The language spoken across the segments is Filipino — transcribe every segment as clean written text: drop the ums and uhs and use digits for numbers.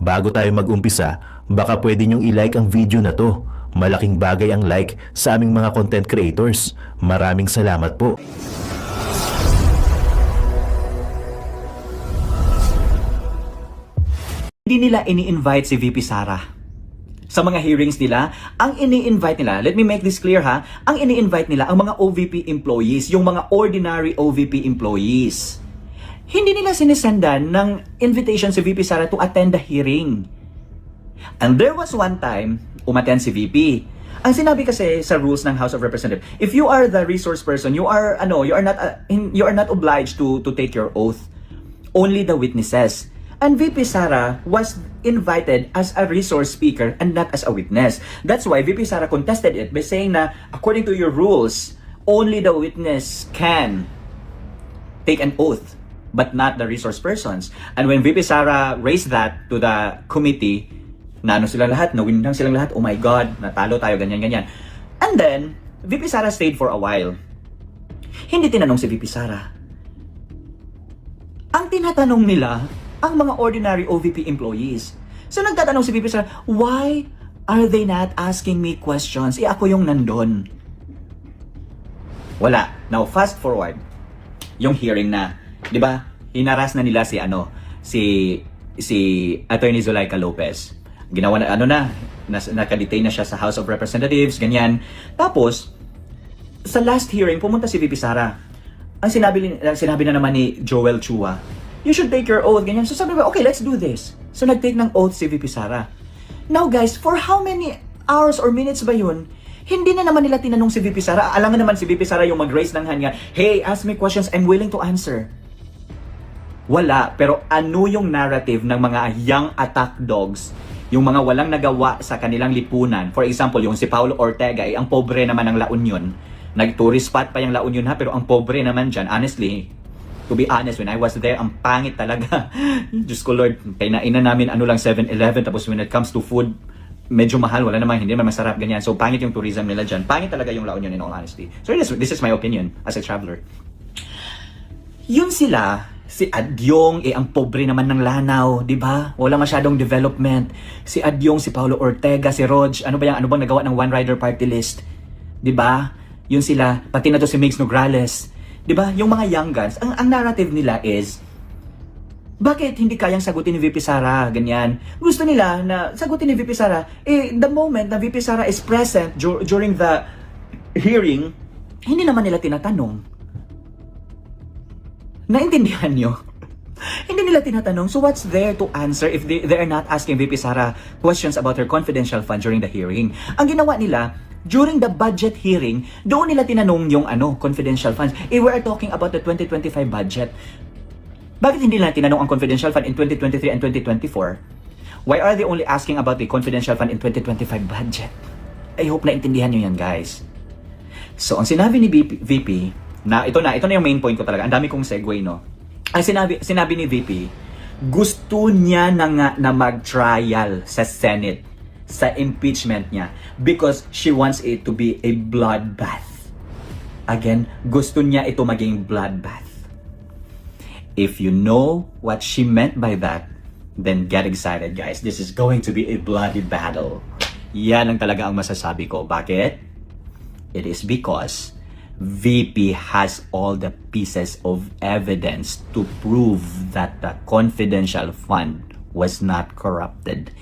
Bago tayo mag-umpisa, baka pwede nyong i-like ang video na to. Malaking bagay ang like sa aming mga content creators. Maraming salamat po. Hindi nila ini-invite si VP Sara. Sa mga hearings nila, ang ini-invite nila, let me make this clear ha, ang ini-invite nila ang mga OVP employees, yung mga ordinary OVP employees. Hindi nila sinisendan ng invitation si VP Sara to attend the hearing. And there was one time, umattend si VP. Ang sinabi kasi sa rules ng House of Representatives, if you are the resource person, you are not obliged to take your oath. Only the witnesses. And VP Sara was invited as a resource speaker and not as a witness. That's why VP Sara contested it by saying na according to your rules, only the witness can take an oath, but not the resource persons. And when VP Sara raised that to the committee, na ano sila lahat, nawin lang silang lahat, oh my God, natalo tayo, ganyan-ganyan. And then, VP Sara stayed for a while. Hindi tinanong si VP Sara. Ang tinatanong nila, ang mga ordinary OVP employees. So nagtatanong si VP Sara, why are they not asking me questions? Ako yung nandun. Wala. Now, fast forward. Yung hearing na, di ba? Hinaras na nila si Attorney Zulaika Lopez. Ginawa na, nakadetain na siya sa House of Representatives, ganyan. Tapos, sa last hearing, pumunta si VP Sara. Ang sinabi na naman ni Joel Chua, you should take your oath, ganyan. So sabi ba, okay, let's do this. So nag-take ng oath si VP Sara. Now guys, for how many hours or minutes ba yun? Hindi na naman nila tinanong si VP Sara. Alam nga naman si VP Sara yung mag-raise ng hand nga, hey, ask me questions, I'm willing to answer. Wala. Pero ano yung narrative ng mga young attack dogs, yung mga walang nagawa sa kanilang lipunan? For example, yung si Paulo Ortega, ang pobre naman ng La Union. Nag-tourist spot pa yung La Union ha, pero ang pobre naman dyan, honestly, to be honest, when I was there, ang pangit talaga. Diyos ko Lord, kainainan namin ano lang 7-Eleven, tapos when it comes to food, medyo mahal, wala naman, hindi naman masarap, ganyan. So pangit yung tourism nila dyan. Pangit talaga yung La Union in all honesty. So this is my opinion as a traveler. Yun sila, si Adyong, ang pobre naman ng Lanao, di ba? Wala masyadong development. Si Adyong, si Paulo Ortega, si Rog, ano bang nagawa ng One Rider Party List? Di ba? Yun sila, pati na to si Migs Nograles. 'Di ba? Yung mga young guns, ang narrative nila is bakit hindi kayang sagutin ni VP Sara, ganyan. Gusto nila na sagutin ni VP Sara, the moment na VP Sara is present during the hearing, hindi naman nila tinatanong. Naintindihan nyo? Hindi nila tinatanong. So what's there to answer if they are not asking VP Sara questions about her confidential fund during the hearing? Ang ginawa nila, during the budget hearing, doon nila tinanong yung confidential funds. We are talking about the 2025 budget. Bakit hindi nila tinanong ang confidential fund in 2023 and 2024? Why are they only asking about the confidential fund in 2025 budget? I hope na intindihan nyo yan, guys. So, ang sinabi ni VP, ito na yung main point ko talaga. Ang dami kong segue, no? Ang sinabi ni VP, gusto niya na mag-trial sa Senate sa impeachment niya because she wants it to be a bloodbath. Again, gusto niya ito maging bloodbath. If you know what she meant by that, then get excited, guys. This is going to be a bloody battle. Yan ang talaga ang masasabi ko. Bakit? It is because VP has all the pieces of evidence to prove that the confidential fund was not corrupted.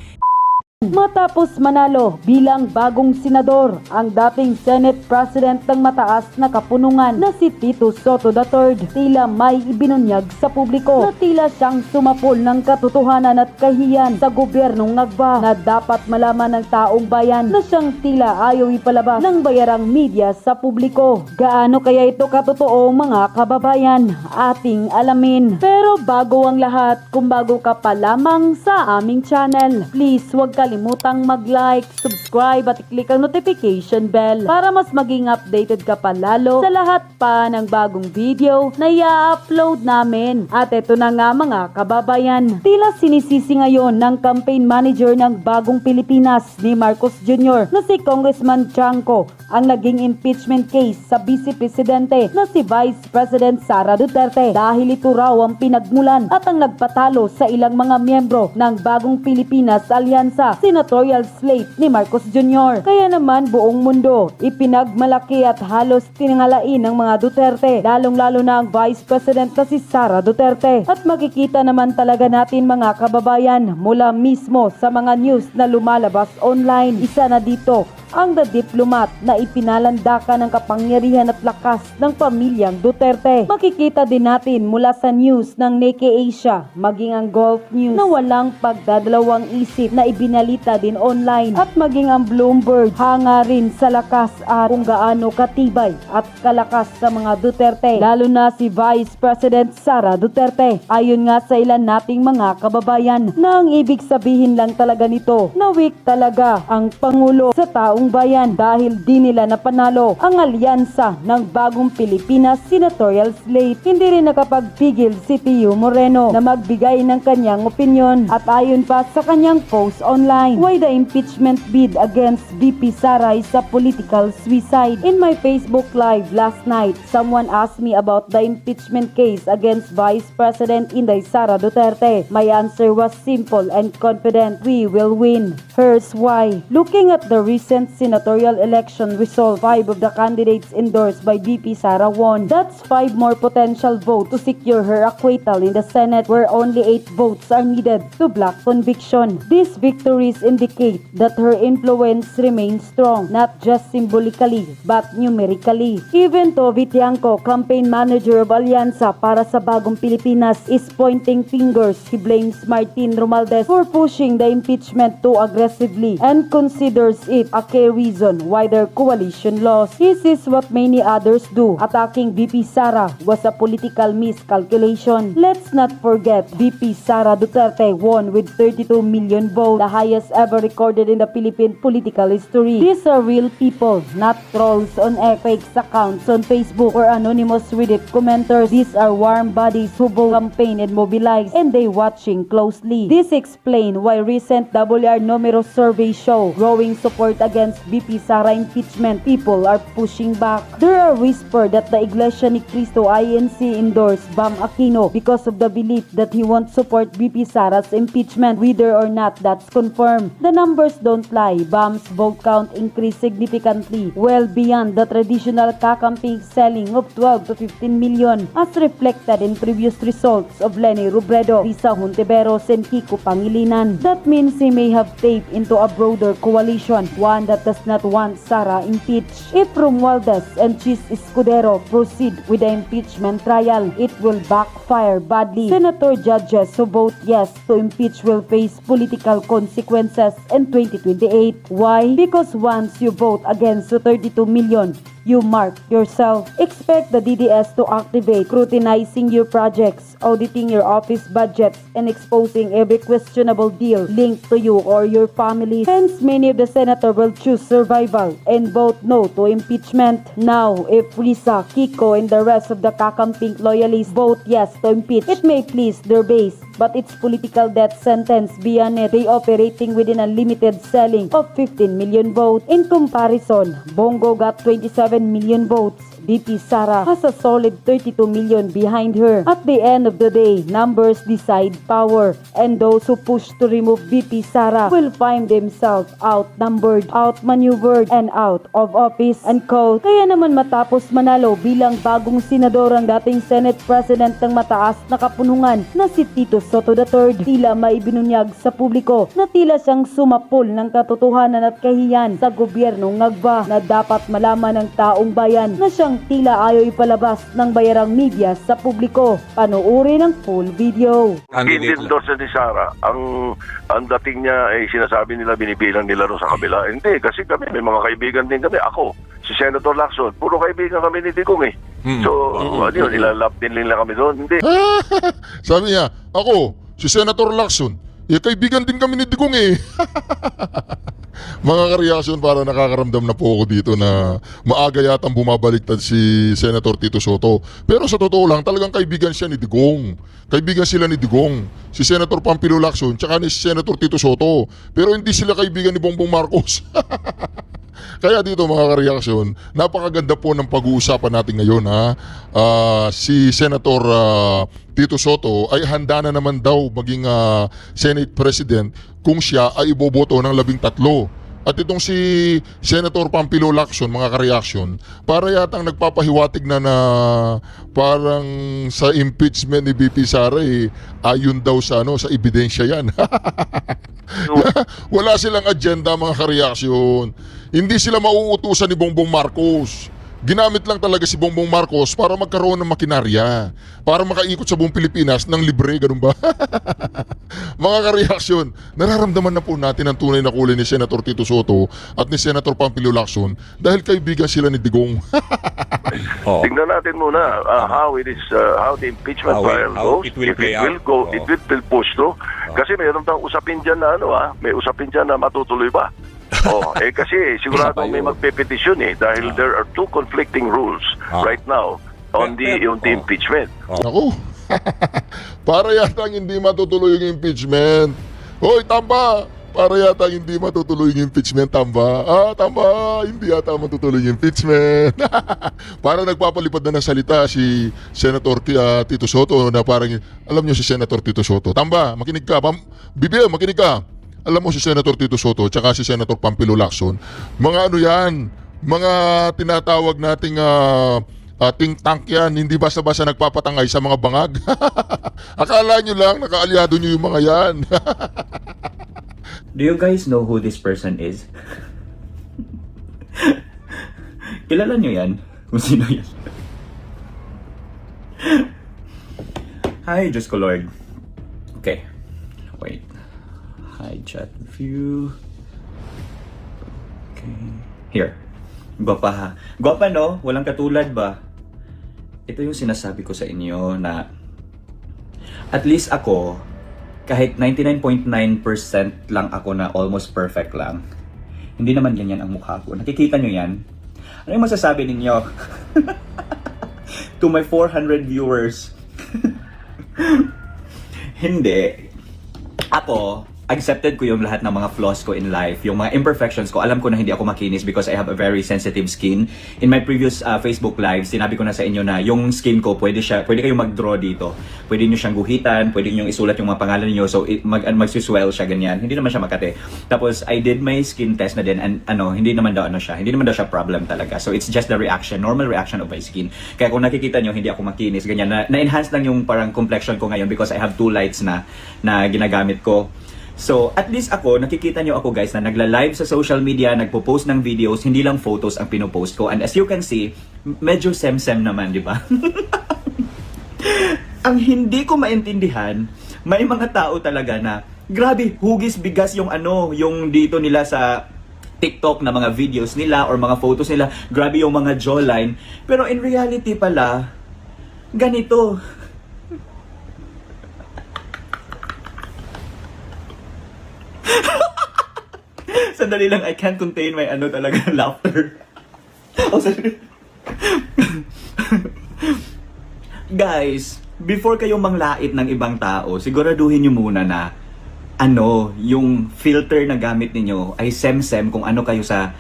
Matapos manalo bilang bagong senador ang dating Senate President ng mataas na kapunungan na si Tito Soto III, tila may ibinunyag sa publiko na tila siyang sumapol ng katotohanan at kahiyan sa gobyernong Agba na dapat malaman ng taong bayan na siyang tila ayaw ipalabas ng bayarang media sa publiko. Gaano kaya ito katotoo, mga kababayan? Ating alamin. Pero bago ang lahat, kung bago ka pa lamang sa aming channel, please huwag kalimutang mag-like, subscribe at i-click ang notification bell para mas maging updated ka pa lalo sa lahat pa ng bagong video na i-upload namin. At ito na nga mga kababayan, tila sinisisi ngayon ng campaign manager ng Bagong Pilipinas ni Marcos Jr. na si Congressman Chanco ang naging impeachment case sa Vice Presidente na si Vice President Sara Duterte dahil ito raw ang pinagmulan at ang nagpatalo sa ilang mga miyembro ng Bagong Pilipinas Alyansa senatorial slate ni Marcos Jr. Kaya naman buong mundo ipinagmalaki at halos tinangalain ng mga Duterte, lalong-lalo na ang Vice President na si Sara Duterte. At makikita naman talaga natin mga kababayan mula mismo sa mga news na lumalabas online. Isa na dito ang The Diplomat na ipinalandakan ng kapangyarihan at lakas ng pamilyang Duterte. Makikita din natin mula sa news ng Nikkei Asia, maging ang Gulf News na walang pagdadalawang isip na ibinalita din online, at maging ang Bloomberg hanga rin sa lakas at kung gaano katibay at kalakas sa mga Duterte, lalo na si Vice President Sara Duterte. Ayon nga sa ilan nating mga kababayan na ang ibig sabihin lang talaga nito na weak talaga ang Pangulo sa taong bayan dahil di nila napanalo ang alyansa ng Bagong Pilipinas senatorial slate. Hindi rin nakapagpigil si Pio Moreno na magbigay ng kanyang opinyon, at ayon pa sa kanyang post online, why the impeachment bid against VP Sara is a political suicide. In my Facebook live last night, someone asked me about the impeachment case against Vice President Inday Sara Duterte. My answer was simple and confident: we will win. Here's why. Looking at the recent senatorial election result, 5 of the candidates endorsed by VP Sara won. That's 5 more potential votes to secure her acquittal in the Senate, where only 8 votes are needed to block conviction. These victories indicate that her influence remains strong, not just symbolically but numerically. Even Toby Tiangco, campaign manager of Alyansa para sa Bagong Pilipinas, is pointing fingers. He blames Martin Romualdez for pushing the impeachment too aggressively and considers it a key reason why their coalition lost. This is what many others do. Attacking VP Sara was a political miscalculation. Let's not forget, VP Sara Duterte won with 32 million votes, the highest ever recorded in the Philippine political history. These are real people, not trolls on fake accounts on Facebook or anonymous Reddit commenters. These are warm bodies who both campaign and mobilize, and they watching closely. This explains why recent WR Numero survey show growing support against VP Sara impeachment. People are pushing back. There are whispers that the Iglesia Ni Cristo INC endorsed Bam Aquino because of the belief that he won't support VP Sara's impeachment. Whether or not that's confirmed, the numbers don't lie. Bam's vote count increased significantly, well beyond the traditional kakamping selling of 12 to 15 million, as reflected in previous results of Leni Robredo, Risa Hontiveros, and Kiko Pangilinan. That means he may have taped into a broader coalition, one that does not want Sara impeached. If Romualdez and Chis Escudero proceed with the impeachment trial, it will backfire badly. Senator judges who vote yes to impeach will face political consequences in 2028. Why? Because once you vote against the 32 million, you mark yourself. Expect the DDS to activate scrutinizing your projects, auditing your office budgets, and exposing every questionable deal linked to you or your family. Hence, many of the senators will choose survival and vote no to impeachment. Now, if Risa, Kiko, and the rest of the kakamping loyalists vote yes to impeach, it may please their base, but it's political death sentence beyond it. They operating within a limited selling of 15 million votes. In comparison, Bongo got 27 million votes. VP Sara has a solid 32 million behind her. At the end of the day, numbers decide power, and those who push to remove VP Sara will find themselves outnumbered, outmaneuvered, and out of office. And quote, kaya naman matapos manalo bilang bagong senador ang dating Senate President ng mataas na kapunungan na si Tito Soto III, tila may binunyag sa publiko na tila siyang sumapol ng katotohanan at kahiyan sa gobyernong ngagba na dapat malaman ng taong bayan na siyang tila ayaw ipalabas ng bayarang media sa publiko. Panoorin ang full video. Hindi endorse ni Sara. Ang dating niya ay sinasabi nila, binibilang nila ro sa kabila. Hindi, kasi kami may mga kaibigan din kami. Ako, si Senator Lacson, puro kaibigan kami ni Digong eh. So, ano yun, ilalap din nila kami doon. Hindi. Sabi niya, ako, si Senator Lacson, kaibigan din kami ni Digong eh. Mga kareaksyon, para nakakaramdam na po ako dito na maaga yatang bumabaliktad si Senator Tito Soto. Pero sa totoo lang, talagang kaibigan siya ni Digong. Kaibigan sila ni Digong, si Senator Pampilo Lacson, tsaka ni Senator Tito Soto. Pero hindi sila kaibigan ni Bongbong Marcos. Kaya dito mga kareaksyon, napakaganda po ng pag-uusapan natin ngayon ha. Si Senator Tito Soto ay handa na naman daw maging Senate President kung siya ay iboboto ng 13. At itong si Senator Pampilo Lacson, mga kareaksyon, para yatang nagpapahiwatig na parang sa impeachment ni BP Sara ayon daw sa sa ebidensya yan. Wala silang agenda, mga kareaksyon. Hindi sila mauutusan ni Bongbong Marcos. Ginamit lang talaga si Bongbong Marcos para magkaroon ng makinarya, para makaikot sa buong Pilipinas ng libre, ganun ba? Mga kareaksyon, nararamdaman na po natin ang tunay na kulay ni Senator Tito Soto at ni Senator Pampilo Lacson dahil kaibigan sila ni Digong. Tingnan natin muna how the impeachment trial goes. it will If play it will out. go, it will push through. Kasi mayroon tayong usapin dyan na may usapin dyan na matutuloy ba? Kasi sigurado may magpepetisyon dahil there are two conflicting rules right now on the impeachment. Ako, para yata hindi matutuloy yung impeachment. Hoy, Tamba! Para yata hindi matutuloy yung impeachment, Tamba. Tamba, hindi yata matutuloy yung impeachment. Para nagpapalipad na ng salita si Senator Tito Soto na parang, alam nyo si Senator Tito Soto. Tamba, makinig ka. Bibi, makinig ka. Alam mo si Senator Tito Soto tsaka si Senator Pampilo Lacson, mga yan, mga tinatawag nating think tank yan, hindi basta-basta nagpapatangay sa mga bangag. Akala nyo lang, nakaalyado nyo yung mga yan. Do you guys know who this person is? Kilala nyo yan? Kung sino yan? Hi, Diyos ko Lord. Okay. Wait. Hi, chat view. Okay. Here. Gwapa ha. Gwapa no? Walang katulad ba? Ito yung sinasabi ko sa inyo na at least ako, kahit 99.9% lang ako na almost perfect lang, hindi naman ganyan ang mukha ko. Nakikita nyo yan? Ano yung masasabi ninyo? To my 400 viewers. Hindi. Ako, accepted ko yung lahat ng mga flaws ko in life, yung mga imperfections ko. Alam ko na hindi ako makinis because I have a very sensitive skin. In my previous Facebook live, sinabi ko na sa inyo na yung skin ko, pwede kayong mag-draw dito. Pwede nyo siyang guhitan, pwede nyo isulat yung mga pangalan niyo, so mag-swell siya ganyan. Hindi naman siya makate. Tapos I did my skin test na din and hindi naman daw siya problem talaga. So it's just the reaction, normal reaction of my skin. Kaya kung nakikita nyo hindi ako makinis ganyan, na-enhance lang yung parang complexion ko ngayon because I have 2 lights na ginagamit ko. So, at least ako, nakikita nyo ako guys na nagla-live sa social media, nagpo-post ng videos, hindi lang photos ang pinopost ko. And as you can see, medyo sem-sem naman, di ba? Ang hindi ko maintindihan, may mga tao talaga na, grabe, hugis bigas yung yung dito nila sa TikTok na mga videos nila or mga photos nila, grabe yung mga jawline. Pero in reality pala, ganito. Sandali lang, I can't contain my talaga laughter. Guys, before kayo manglait ng ibang tao, siguraduhin nyo muna na yung filter na gamit ninyo ay sem-sem kung ano kayo sa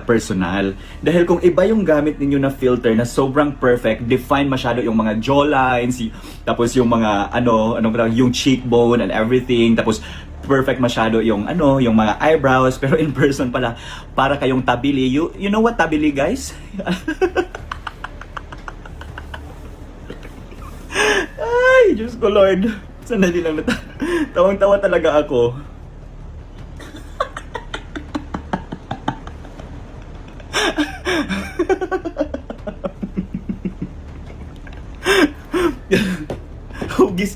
personal. Dahil kung iba yung gamit ninyo na filter na sobrang perfect, define masyado yung mga jawlines, tapos yung mga yung cheekbone and everything, tapos perfect masyado yung mga eyebrows, pero in person pala para kayong tabili. You know what tabili, guys? Ay, Diyos ko Lord. Sandali lang, tawang-tawa talaga ako. Hugis.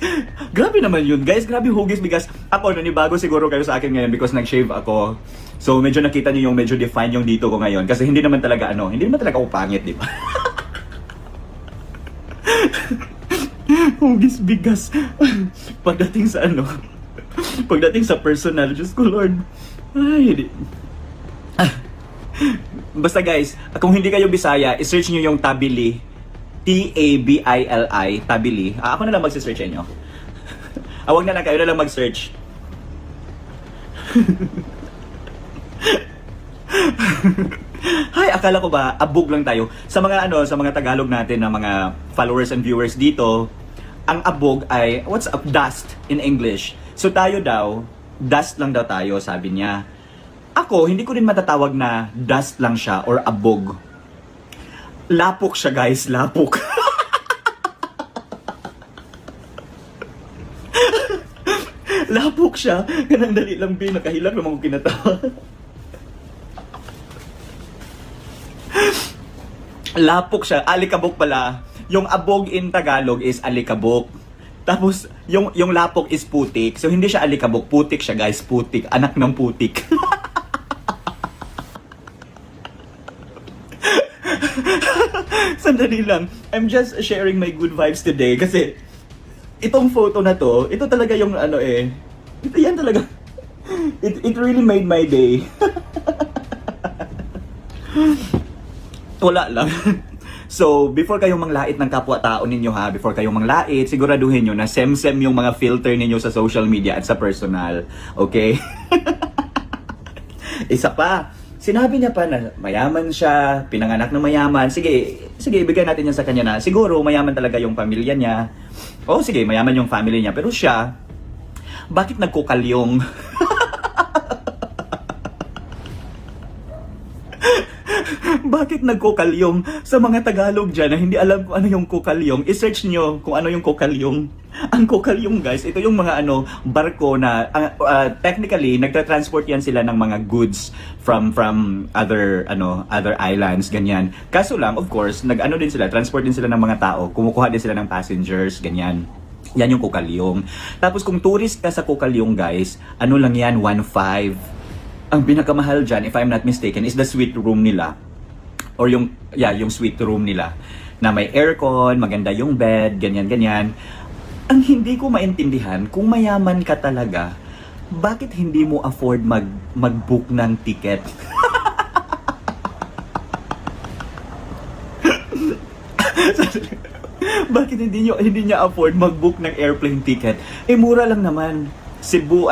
Grabe naman yun, guys. Grabe hugis bigas. Ako, nanibago siguro kayo sa akin ngayon because nag-shave ako. So, medyo nakita niyo yung medyo define yung dito ko ngayon. Kasi hindi naman talaga ako pangit, di ba? Hugis bigas. Pagdating sa Pagdating sa personal, Diyos ko Lord. Ay, basta guys, kung hindi kayo Bisaya, i-search nyo yung Tabili. T-A-B-I-L-I, Tabili. Ako na lang magsisearch sa inyo. Wag na lang, kayo na lang mag-search. Hay, akala ko ba abog lang tayo. Sa mga sa mga Tagalog natin na mga followers and viewers dito, ang abog ay dust in English. So tayo daw, dust lang daw tayo, sabi niya. Ako, hindi ko rin matatawag na dust lang siya or abog. Lapok siya, guys, lapok. Lapok siya. Ganang dali lang, B. Nakahilak naman kong kinatawa. Lapok siya. Alikabok pala. Yung abog in Tagalog is alikabok. Tapos, yung lapok is putik. So, hindi siya alikabok. Putik siya, guys. Putik. Anak ng putik. Sandali lang. I'm just sharing my good vibes today. Kasi, itong photo na to, ito talaga yung ito yan talaga. It really made my day. Wala lang. So, before kayong manglait ng kapwa-tao ninyo ha, before kayong manglait, siguraduhin nyo na sem-sem yung mga filter ninyo sa social media at sa personal. Okay? Isa pa, sinabi niya pa na mayaman siya, pinanganak na mayaman. Sige, ibigay natin yan sa kanya na siguro mayaman talaga yung pamilya niya. Oh, sige, mayaman yung family niya. Pero siya, bakit nagkukalyong? Bakit nagkukalyong? Sa mga Tagalog dyan na hindi alam kung ano yung kukalyong, i-search nyo kung ano yung kukalyong. Ang kukalyong, guys, ito yung mga barko na technically nagtra-transport yan sila ng mga goods from other islands, ganyan. Kaso lang, of course, din sila, transport din sila ng mga tao, kumukuha din sila ng passengers, ganyan. Yan yung kukalyong. Tapos kung tourist ka sa kukalyong, guys, lang yan, 1.5. Ang pinakamahal dyan, if I'm not mistaken, is the suite room nila. Or yung suite room nila. Na may aircon, maganda yung bed, ganyan-ganyan. Ang hindi ko maintindihan, kung mayaman ka talaga, bakit hindi mo afford mag-book ng ticket? Bakit hindi niya afford mag-book ng airplane ticket? Mura lang naman. Cebu,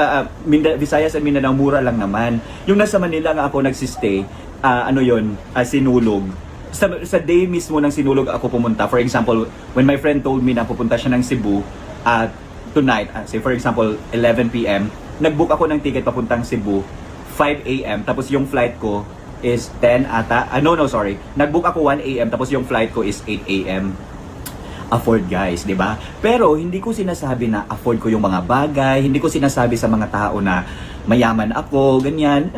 Visayas at Mindanao, mura lang naman. Yung nasa Manila nga ako nagsistay, Sinulog. Sa day mismo ng Sinulog ako pumunta. For example, when my friend told me na pupunta siya ng Cebu tonight, say for example, 11 p.m., nag-book ako ng ticket papuntang Cebu, 5 a.m., tapos yung flight ko is 10 ata. Sorry. Nag-book ako 1 a.m., tapos yung flight ko is 8 a.m. Afford, guys, 'di ba? Pero hindi ko sinasabi na afford ko yung mga bagay, hindi ko sinasabi sa mga tao na mayaman ako, ganyan.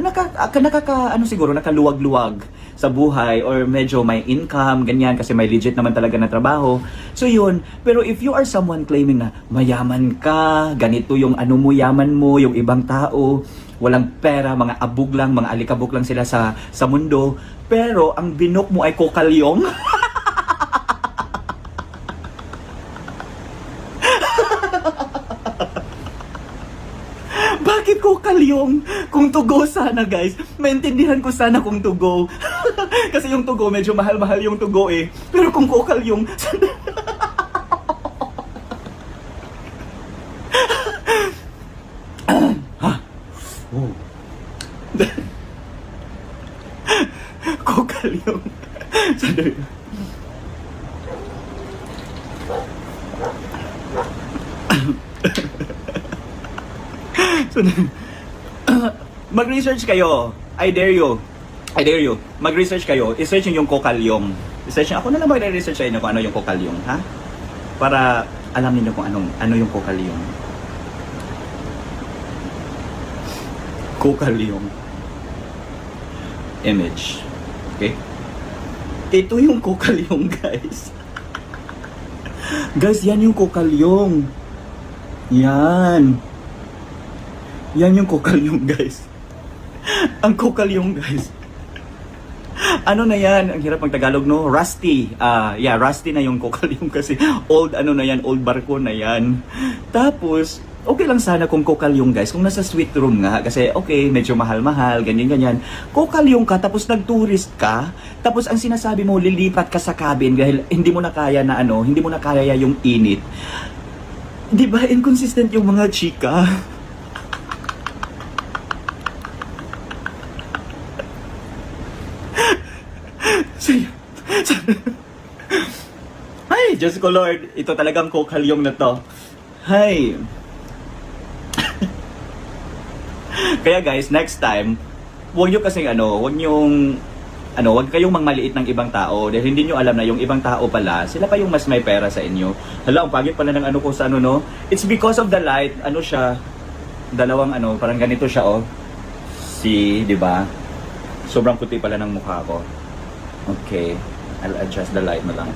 Siguro nakaluwag-luwag sa buhay or medyo may income, ganyan, kasi may legit naman talaga na trabaho. So yun, pero if you are someone claiming na mayaman ka, ganito yung yaman mo, yung ibang tao, walang pera, mga abog lang, mga alikabok lang sila sa mundo, pero ang binook mo ay kokalyong. Bakit kokalyong? Kung tugo sana, guys. Maintindihan ko sana kung tugo. Kasi yung tugo, medyo mahal-mahal yung tugo eh. Pero kung kokalyong... Kokalyong. Sandali. Mag-research kayo. I dare you. Mag-research kayo. I-search yung kokalyong. I-search ako na lang mag-research sa inyo kung ano yung kokalyong, ha? Para alam niyo kung ano yung kokalyong. Kokalyong. Image. Okay? Ito yung kokalyong, guys. Guys, yan yung kokalyong. Yan yung kokalyong, guys. Ang kokalyong, guys. Ano na yan? Ang hirap ng Tagalog, no? Rusty. Rusty na yung kokalyong kasi old, old barko na yan. Tapos, okay lang sana kung kokalyong guys, kung nasa sweet room nga, kasi okay, medyo mahal-mahal, ganyan-ganyan. Kokalyong ka, tapos nag-tourist ka, tapos ang sinasabi mo, lilipat ka sa cabin dahil hindi mo na kaya na hindi mo na kaya yung init. Di ba, inconsistent yung mga chika? Ay, Diyos ko Lord, ito talagang kokalyong na to. Hay. Kaya guys, next time, huwag nyo kasing huwag kayong mangmaliit ng ibang tao dahil hindi nyo alam na yung ibang tao pala, sila pa yung mas may pera sa inyo. Hala, ang pagit pala ng ko sa no? It's because of the light, siya, dalawang parang ganito siya, oh. See, di ba? Sobrang puti pala ng mukha ko. Okay, I'll adjust the light na lang.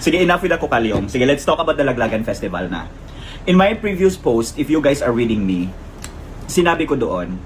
Sige, enough with the kokalyong. Sige, let's talk about the Laglagan Festival na. In my previous post, if you guys are reading me, sinabi ko doon,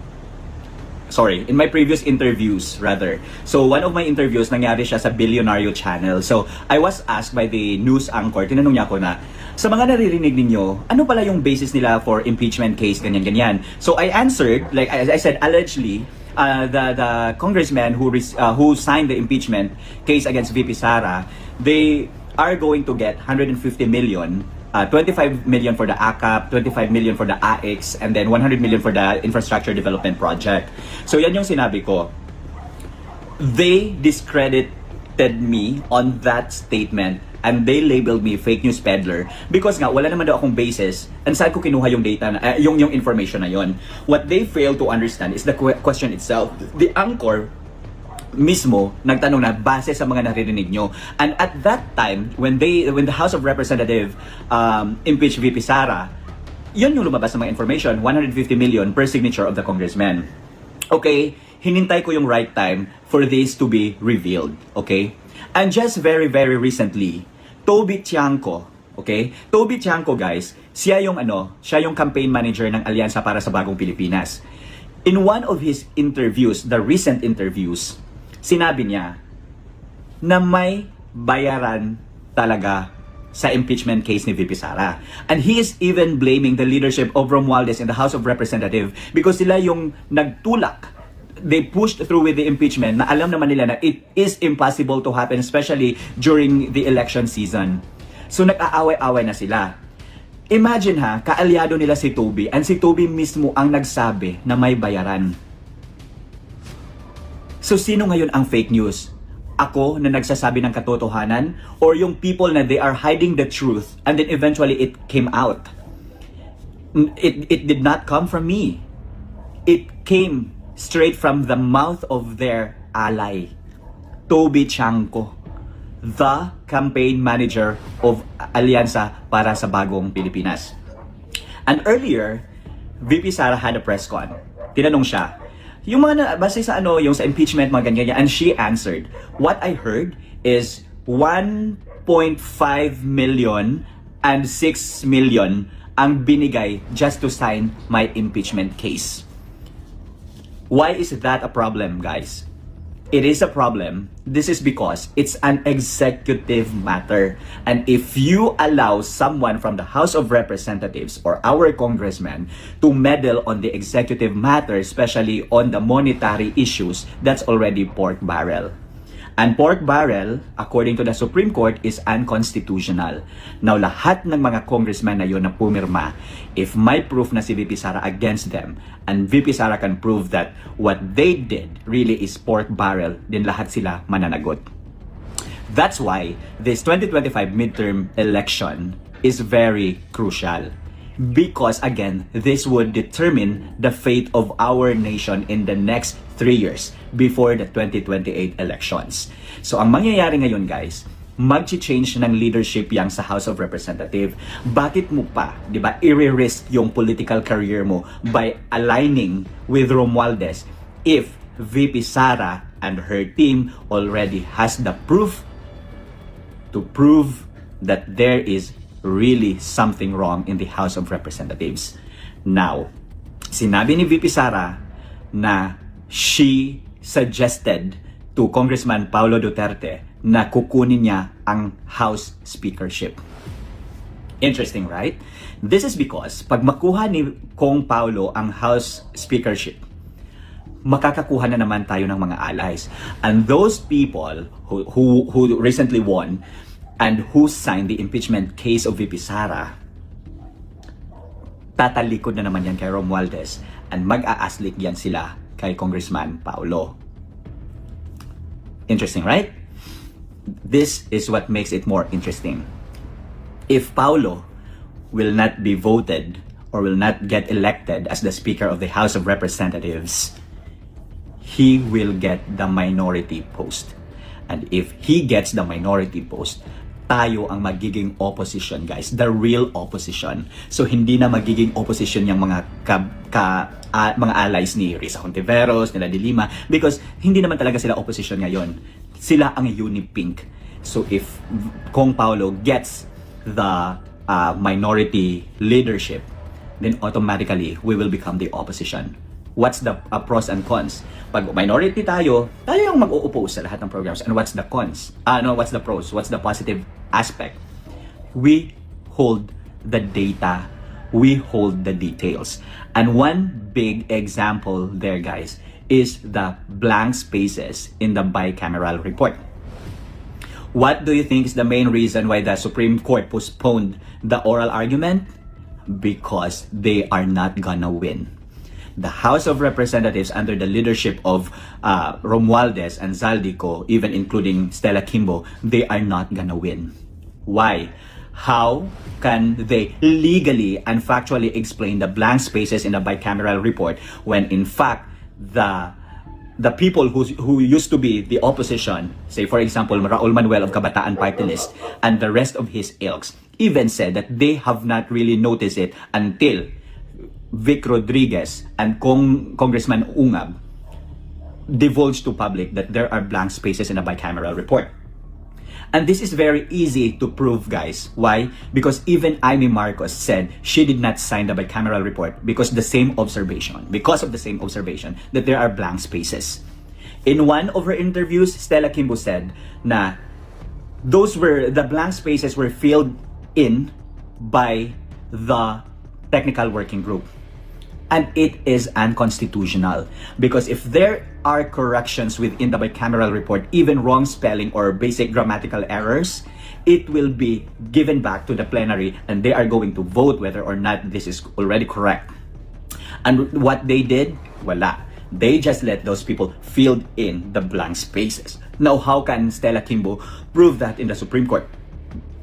in my previous interviews rather. So, one of my interviews, nangyari siya sa Billionario Channel. So, I was asked by the news anchor, tinanong niya ako na, sa mga naririnig ninyo, ano pala yung basis nila for impeachment case, ganyan-ganyan. So, I answered, like I said, allegedly, the congressman who signed the impeachment case against VP Sara, they are going to get 150 million, 25 million for the AKAP, 25 million for the AX, and then 100 million for the infrastructure development project. So yan yung sinabi ko. They discredited me on that statement and they labeled me fake news peddler because nga wala naman daw akong basis and saan ko kinuha yung data yung information na yon. What they fail to understand is the question itself. The anchor mismo nagtanong na base sa mga naririnig nyo. And at that time, when the House of Representatives impeached VP Sara, yun yung lumabas ng mga information, 150 million per signature of the congressman. Okay, hinintay ko yung right time for this to be revealed. Okay? And just very, very recently, Toby Tiangco, okay? Toby Tiangco, guys, siya yung campaign manager ng Alyansa para sa Bagong Pilipinas. In one of his interviews, the recent interviews, sinabi niya na may bayaran talaga sa impeachment case ni VP Sara. And he is even blaming the leadership of Romualdez in the House of Representatives because sila yung nagtulak. They pushed through with the impeachment na alam naman nila na it is impossible to happen, especially during the election season. So nag-aaway-away na sila. Imagine kaalyado nila si Toby and si Toby mismo ang nagsabi na may bayaran. So sino ngayon ang fake news? Ako na nagsasabi ng katotohanan or yung people na they are hiding the truth and then eventually it came out? It did not come from me. It came straight from the mouth of their ally, Toby Tiangco, the campaign manager of Alyansa para sa Bagong Pilipinas. And earlier, VP Sara had a press con. Tinanong siya, yung mga base sa yung sa impeachment, mga ganyan, and she answered, what I heard is 1.5 million and 6 million ang binigay just to sign my impeachment case. Why is that a problem, guys? It is a problem. This is because it's an executive matter. And if you allow someone from the House of Representatives or our congressman to meddle on the executive matter, especially on the monetary issues, that's already pork barrel. And pork barrel, according to the Supreme Court, is unconstitutional. Now, lahat ng mga congressman na yun na pumirma, if may proof na si VP Sara against them, and VP Sara can prove that what they did really is pork barrel, then lahat sila mananagot. That's why this 2025 midterm election is very crucial. Because again, this would determine the fate of our nation in the next 3 years before the 2028 elections. So ang mangyayari ngayon, guys, mag-change ng leadership yang sa House of Representatives. Bakit mo pa, di ba, i-risk yung political career mo by aligning with Romualdez if VP Sara and her team already has the proof to prove that there is really something wrong in the House of Representatives. Now, sinabi ni VP Sara na she suggested to Congressman Paulo Duterte na kukunin niya ang House Speakership. Interesting, right? This is because pag makuha ni Kong Paulo ang House Speakership, makakakuha na naman tayo ng mga allies. And those people who recently won and who signed the impeachment case of VP Sara, tatalikod na naman yan kay Romualdez and mag-aaslik yan sila kay Congressman Paulo. Interesting, right? This is what makes it more interesting. If Paulo will not be voted or will not get elected as the Speaker of the House of Representatives, he will get the minority post. And if he gets the minority post, tayo ang magiging opposition, guys. The real opposition. So, hindi na magiging opposition yung mga mga allies ni Risa Hontiveros, nila De Lima, because hindi naman talaga sila opposition ngayon. Sila ang Unipink. So, if Kong Paulo gets the minority leadership, then automatically, we will become the opposition. What's the pros and cons? Pag minority tayo yung mag-o-oppose sa lahat ng programs. And what's the cons? What's the pros? What's the positive aspect? We hold the data. We hold the details. And one big example there, guys, is the blank spaces in the bicameral report. What do you think is the main reason why the Supreme Court postponed the oral argument? Because they are not gonna win. The House of Representatives under the leadership of Romualdez and Zaldico, even including Stella Kimbo, they are not gonna win. Why? How can they legally and factually explain the blank spaces in the bicameral report when in fact the people who used to be the opposition, say for example Raul Manuel of Kabataan Party List and the rest of his ilks, even said that they have not really noticed it until Vic Rodriguez and Congressman Ungab divulged to public that there are blank spaces in a bicameral report. And this is very easy to prove, guys. Why? Because even Amy Marcos said she did not sign the bicameral report because of the same observation that there are blank spaces. In one of her interviews, Stella Kimbo said na the blank spaces were filled in by the technical working group. And it is unconstitutional because if there are corrections within the bicameral report, even wrong spelling or basic grammatical errors, it will be given back to the plenary and they are going to vote whether or not this is already correct. And what they did, wala. They just let those people fill in the blank spaces. Now, how can Stella Kimbo prove that in the Supreme Court?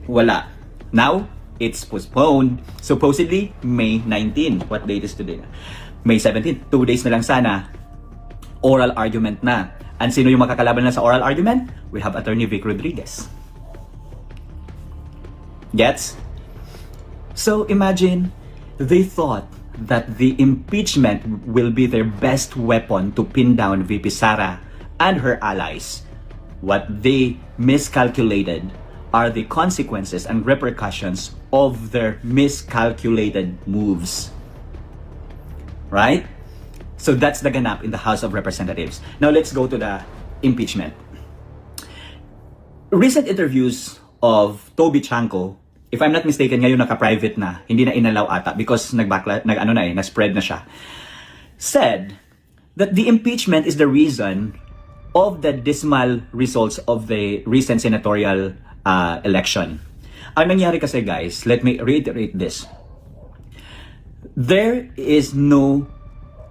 Wala. Now, it's postponed. Supposedly, May 19. What date is today? May 17. 2 days na lang sana. Oral argument na. And sino yung makakalaban na sa oral argument? We have Attorney Vic Rodriguez. Gets? So imagine, they thought that the impeachment will be their best weapon to pin down VP Sara and her allies. What they miscalculated are the consequences and repercussions of their miscalculated moves. Right? So that's the ganap in the House of Representatives. Now let's go to the impeachment. Recent interviews of Toby Chanko, if I'm not mistaken, ngayon naka-private na, hindi na inalaw ata because na-spread na siya, said that the impeachment is the reason of the dismal results of the recent senatorial election. Ang nangyari kasi, guys, let me reiterate this. There is no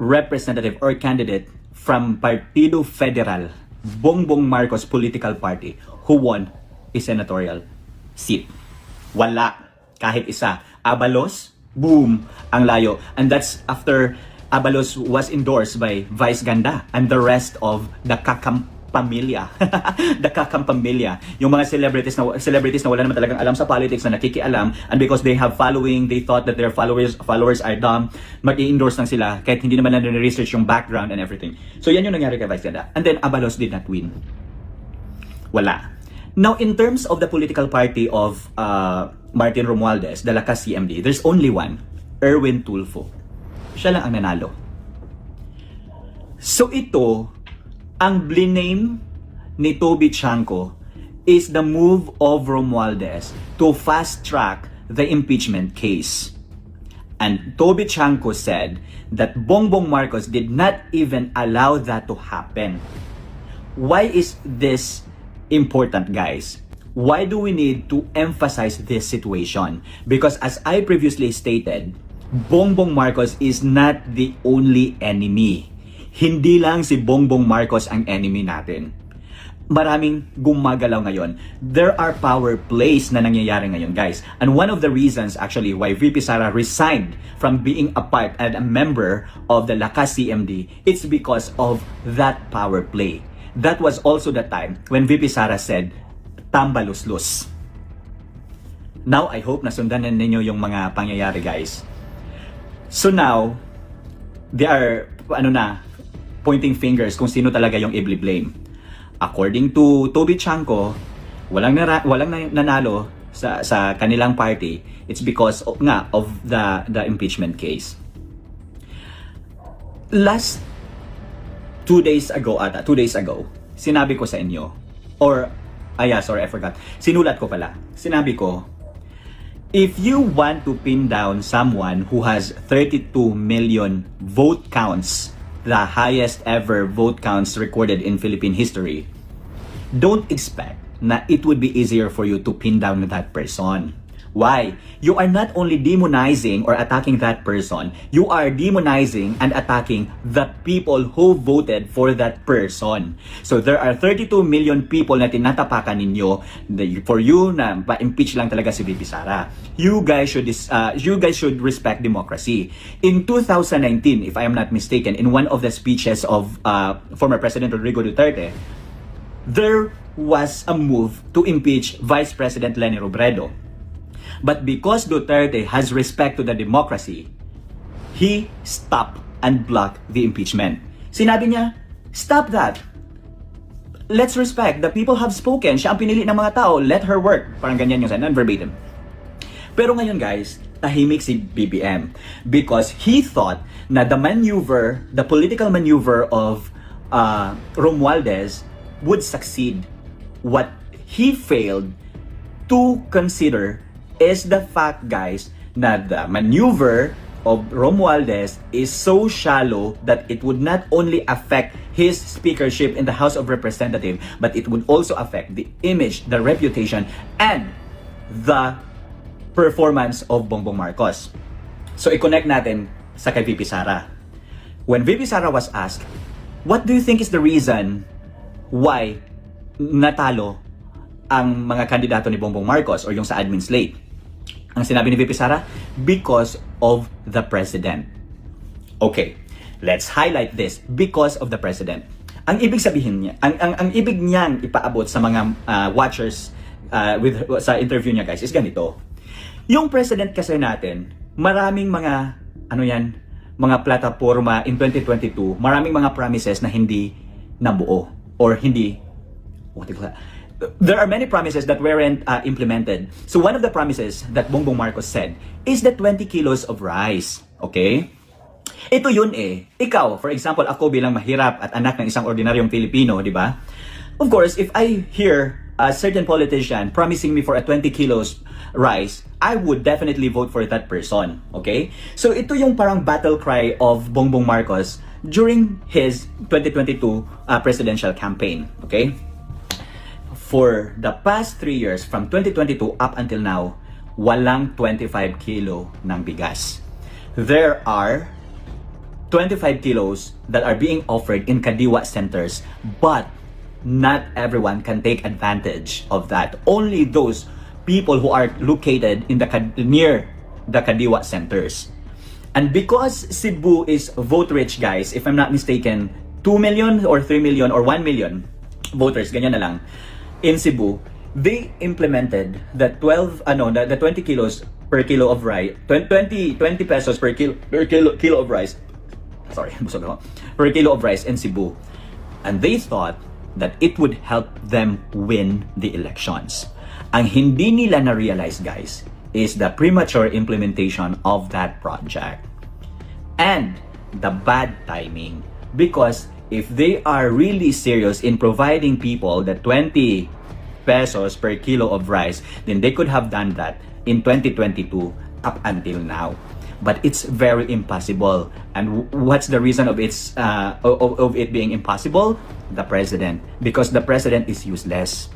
representative or candidate from Partido Federal, Bongbong Marcos political party, who won a senatorial seat. Wala. Kahit isa. Abalos, boom, ang layo. And that's after Abalos was endorsed by Vice Ganda and the rest of the Kakampamilya. The Kakampamilya. Yung mga celebrities na wala naman talagang alam sa politics na nakikialam, and because they have following, they thought that their followers are dumb, mag-i-endorse lang sila kahit hindi naman na research yung background and everything. So yan yung nangyari kay Vice Ganda. And then Abalos did not win. Wala. Now, in terms of the political party of Martin Romualdez, the Lakas CMD, there's only one, Erwin Tulfo. Siya lang ang nanalo. So ito, ang bliname ni Toby Chanco is the move of Romualdez to fast-track the impeachment case. And Toby Chanco said that Bongbong Marcos did not even allow that to happen. Why is this important, guys? Why do we need to emphasize this situation? Because as I previously stated, Bongbong Marcos is not the only enemy. Hindi lang si Bongbong Marcos ang enemy natin. Maraming gumagalaw ngayon. There are power plays na nangyayari ngayon, guys. And one of the reasons actually why VP Sara resigned from being a part and a member of the Lakas CMD, it's because of that power play. That was also the time when VP Sara said, tambaluslus. Now, I hope nasundan na ninyo yung mga pangyayari, guys. So now, they are, pointing fingers kung sino talaga yung i-blame. According to Toby Chanco, walang nanalo sa kanilang party. It's because of the impeachment case. Last 2 days ago, sinabi ko sa inyo, I forgot. Sinulat ko pala. Sinabi ko, if you want to pin down someone who has 32 million vote counts, the highest ever vote counts recorded in Philippine history, don't expect na it would be easier for you to pin down that person. Why? You are not only demonizing or attacking that person, you are demonizing and attacking the people who voted for that person. So there are 32 million people na tinatapakan ninyo for you na pa-impeach lang talaga si VP Sara. You guys should respect democracy. In 2019, if I am not mistaken, in one of the speeches of former President Rodrigo Duterte, there was a move to impeach Vice President Leni Robredo. But because Duterte has respect to the democracy, he stopped and blocked the impeachment. Sinabi niya, stop that. Let's respect. The people have spoken. Siya ang pinili ng mga tao. Let her work. Parang ganyan yung non-verbatim. Pero ngayon, guys, tahimik si BBM because he thought na the political maneuver of Romualdez would succeed. What he failed to consider is the fact, guys, na the maneuver of Romualdez is so shallow that it would not only affect his speakership in the House of Representatives, but it would also affect the image, the reputation, and the performance of Bongbong Marcos. So, i-connect natin sa kay VP Sara. When VP Sara was asked, what do you think is the reason why natalo ang mga kandidato ni Bongbong Marcos or yung sa admin slate? Ang sinabi ni VP Sara, because of the president. Okay, let's highlight this, because of the president. Ang ibig sabihin niya, ang ibig niyang ipaabot sa mga watchers sa interview niya, guys, is ganito. Yung president kasi natin, maraming mga mga plataforma in 2022, maraming mga promises na hindi nabuo or hindi there are many promises that weren't implemented. So one of the promises that Bongbong Marcos said is the 20 kilos of rice. Okay? Ito yun eh. Ikaw, for example, ako bilang mahirap at anak ng isang ordinaryong Pilipino, di ba? Of course, if I hear a certain politician promising me for a 20 kilos rice, I would definitely vote for that person. Okay? So ito yung parang battle cry of Bongbong Marcos during his 2022 presidential campaign. Okay? For the past 3 years, from 2022 up until now, walang 25 kilo ng bigas. There are 25 kilos that are being offered in Kadiwa centers, but not everyone can take advantage of that. Only those people who are located in near the Kadiwa centers. And because Cebu is vote rich, guys, if I'm not mistaken, 2 million or 3 million or 1 million voters, ganyan na lang. In Cebu, they implemented the 20 kilos per kilo of rice, 20 pesos per kilo of rice. Sorry, busog ako. Per kilo of rice in Cebu. And they thought that it would help them win the elections. Ang hindi nila na-realize, guys, is the premature implementation of that project. And the bad timing, because if they are really serious in providing people the 20 pesos per kilo of rice, then they could have done that in 2022 up until now. But it's very impossible. And what's the reason of of it being impossible? The president. Because the president is useless.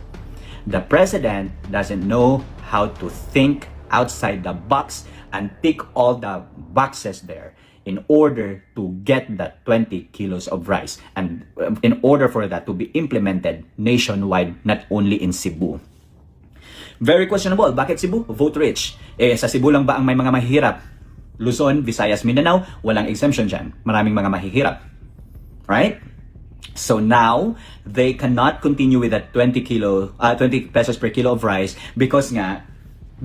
The president doesn't know how to think outside the box and tick all the boxes there in order to get that 20 kilos of rice, and in order for that to be implemented nationwide, not only in Cebu. Very questionable. Bakit Cebu? Vote rich. Sa Cebu lang ba ang may mga mahihirap? Luzon, Visayas, Mindanao, walang exemption dyan. Maraming mga mahihirap. Right? So now, they cannot continue with that 20 pesos per kilo of rice because nga,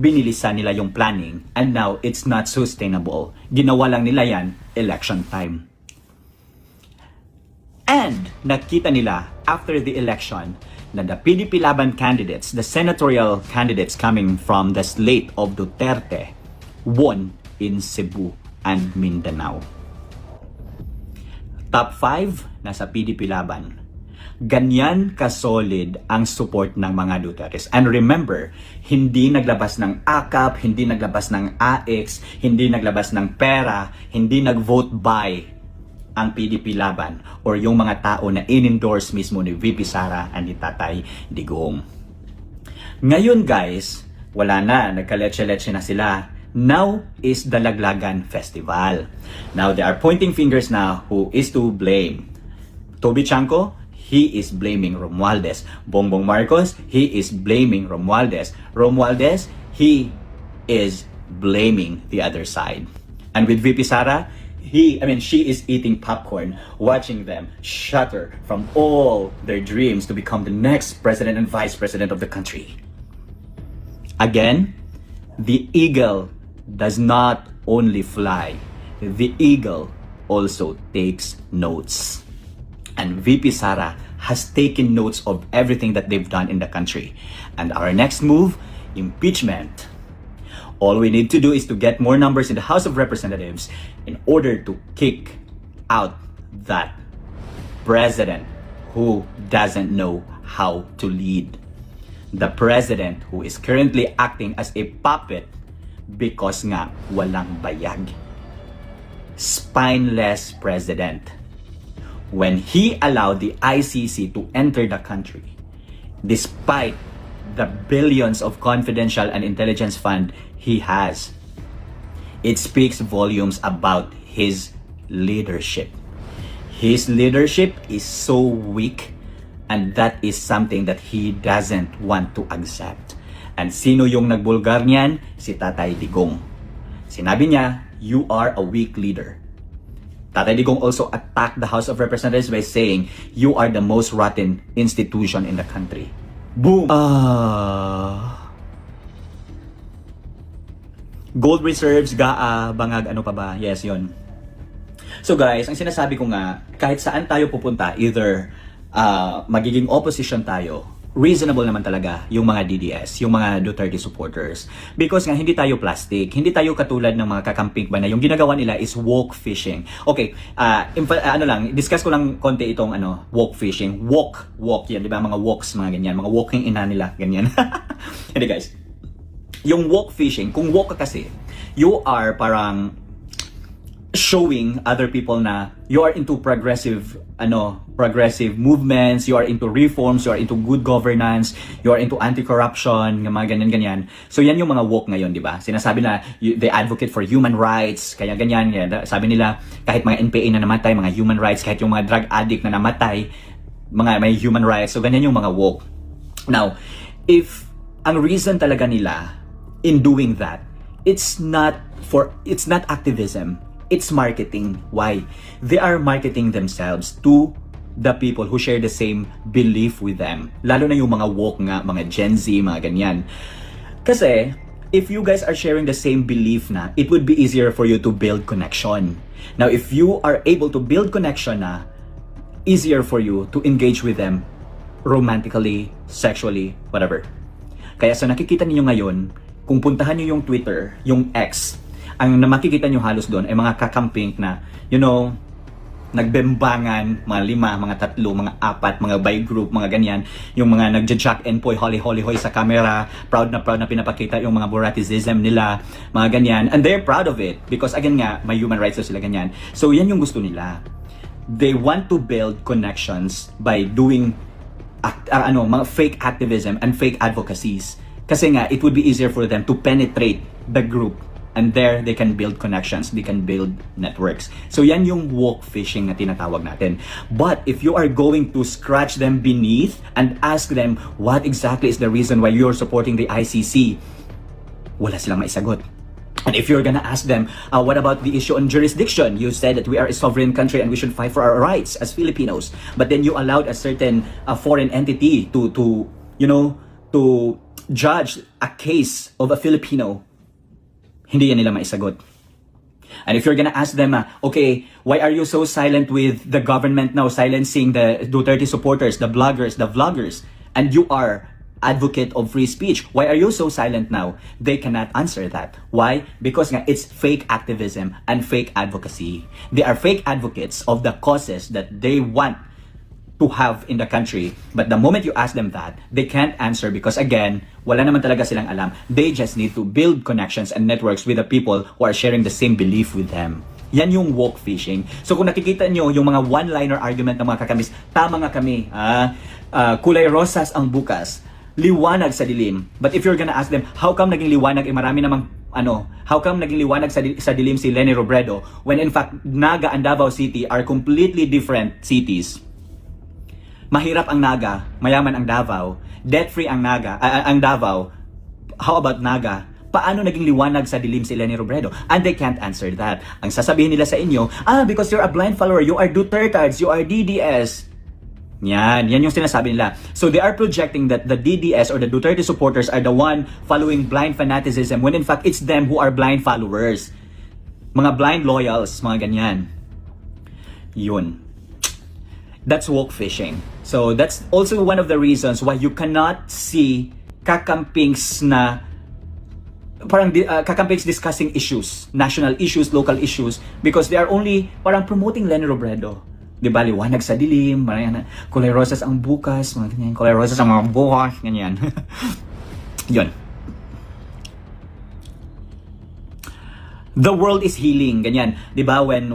binilisan nila yung planning and now it's not sustainable. Ginawa lang nila yan election time. And nakita nila after the election na the PDP Laban candidates, the senatorial candidates coming from the slate of Duterte, won in Cebu and Mindanao. Top 5 nasa PDP Laban. Ganyan ka-solid ang support ng mga Dutertes. And remember, hindi naglabas ng AKAP, hindi naglabas ng AX, hindi naglabas ng pera, hindi nag-vote buy ang PDP Laban or yung mga tao na in-endorse mismo ni VP Sara and ni Tatay Digong. Ngayon guys, wala na, nagkaletse-letse na sila. Now is the Laglagan Festival. Now they are pointing fingers now who is to blame. Toby Chanco, he is blaming Romualdez. Bongbong Marcos, he is blaming Romualdez. Romualdez, he is blaming the other side. And with VP Sara, she is eating popcorn, watching them shatter from all their dreams to become the next president and vice president of the country. Again, the eagle does not only fly, the eagle also takes notes. And VP Sara has taken notes of everything that they've done in the country. And our next move, impeachment. All we need to do is to get more numbers in the House of Representatives in order to kick out that president who doesn't know how to lead. The president who is currently acting as a puppet because nga walang bayag. Spineless president. When he allowed the ICC to enter the country, despite the billions of confidential and intelligence fund he has, it speaks volumes about his leadership. His leadership is so weak, and that is something that he doesn't want to accept. And sino yung nagbulgar niyan? Si Tatay Digong. Sinabi niya, you are a weak leader. Tatay Digong also attacked the House of Representatives by saying, you are the most rotten institution in the country. Boom! Gold reserves, GAA, bangag, ano pa ba? Yes, yon. So guys, ang sinasabi ko nga, kahit saan tayo pupunta, either magiging opposition tayo, reasonable naman talaga yung mga DDS, yung mga Duterte supporters. Because nga, hindi tayo plastic. Hindi tayo katulad ng mga kakamping ba na yung ginagawa nila is woke fishing. Okay, discuss ko lang konti itong woke fishing. Woke yan, di ba? Mga wokes, mga ganyan. Mga walking ina nila, ganyan. Hindi guys. Yung woke fishing, kung woke ka kasi, you are parang showing other people na you are into progressive movements, you are into reforms, you are into good governance, you are into anti-corruption, mga ganyan-ganyan. So yan yung mga woke ngayon, di ba? Sinasabi na they advocate for human rights, kaya ganyan. Sabi nila, kahit mga NPA na namatay, mga human rights, kahit yung mga drug addict na namatay, may human rights. So ganyan yung mga woke. Now, if ang reason talaga nila in doing that, it's not activism. It's marketing. Why? They are marketing themselves to the people who share the same belief with them. Lalo na yung mga woke nga, mga Gen Z, mga ganyan. Kasi, if you guys are sharing the same belief na, it would be easier for you to build connection. Now, if you are able to build connection na, easier for you to engage with them romantically, sexually, whatever. Kaya sa nakikita niyo ngayon, kung puntahan niyo yung Twitter, yung X, ang makikita nyo halos doon ay mga kakamping na, nagbembangan, mga 5, mga 3, mga 4, mga by group, mga ganyan, yung mga nagja-jack and poy, holy sa camera, proud na pinapakita yung mga Boratism nila, mga ganyan, and they're proud of it because again nga, may human rights na sila ganyan. So yan yung gusto nila. They want to build connections by doing mga fake activism and fake advocacies. Kasi nga, it would be easier for them to penetrate the group. And there, they can build connections, they can build networks. So yan yung woke fishing na tinatawag natin. But if you are going to scratch them beneath and ask them what exactly is the reason why you're supporting the ICC, wala silang maisagot. And if you're gonna ask them, what about the issue on jurisdiction? You said that we are a sovereign country and we should fight for our rights as Filipinos. But then you allowed a certain foreign entity to judge a case of a Filipino. Hindi yan nila maisagot. And if you're gonna ask them, okay, why are you so silent with the government now silencing the Duterte supporters, the bloggers, the vloggers, and you are advocate of free speech, why are you so silent now? They cannot answer that. Why? Because nga, it's fake activism and fake advocacy. They are fake advocates of the causes that they want to have in the country. But the moment you ask them that, they can't answer because again, wala naman talaga silang alam. They just need to build connections and networks with the people who are sharing the same belief with them. Yan yung woke fishing. So kung nakikita nyo yung mga one-liner argument ng mga kakamis, tama nga kami, kulay rosas ang bukas, liwanag sa dilim. But if you're gonna ask them, how come naging liwanag, marami namang how come naging liwanag sa dilim si Leni Robredo when in fact Naga and Davao City are completely different cities? Mahirap ang Naga, mayaman ang Davao, debt-free ang Naga, ang Davao. How about Naga? Paano naging liwanag sa dilim si Leni Robredo? And they can't answer that. Ang sasabihin nila sa inyo, because you're a blind follower, you are Dutertards, you are DDS. Yan yung sinasabi nila. So they are projecting that the DDS or the Duterte supporters are the one following blind fanaticism when in fact it's them who are blind followers. Mga blind loyals, mga ganyan. Yun. That's woke fishing. So that's also one of the reasons why you cannot see kakampings na parang kakampings discussing issues, national issues, local issues, because they are only parang promoting Leni Robredo. Diba, liwanag sa dilim, marami, kulay rosas ang bukas, mga ganyan, kulay rosas ang mga bukas, ganyan. Yun. The world is healing, ganyan. Diba, when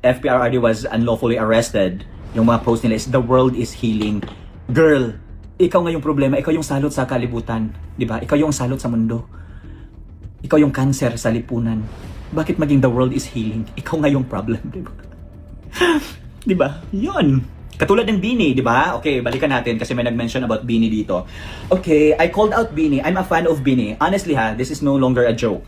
FPRRD was unlawfully arrested, yung mga post nila is, the world is healing. Girl, ikaw nga yung problema, ikaw yung salot sa kalibutan. Diba? Ikaw yung salot sa mundo. Ikaw yung cancer sa lipunan. Bakit maging the world is healing? Ikaw nga yung problem, diba? Diba? Yun. Katulad ng Bini, diba? Okay, balikan natin kasi may nag-mention about Bini dito. Okay, I called out Bini. I'm a fan of Bini. Honestly this is no longer a joke.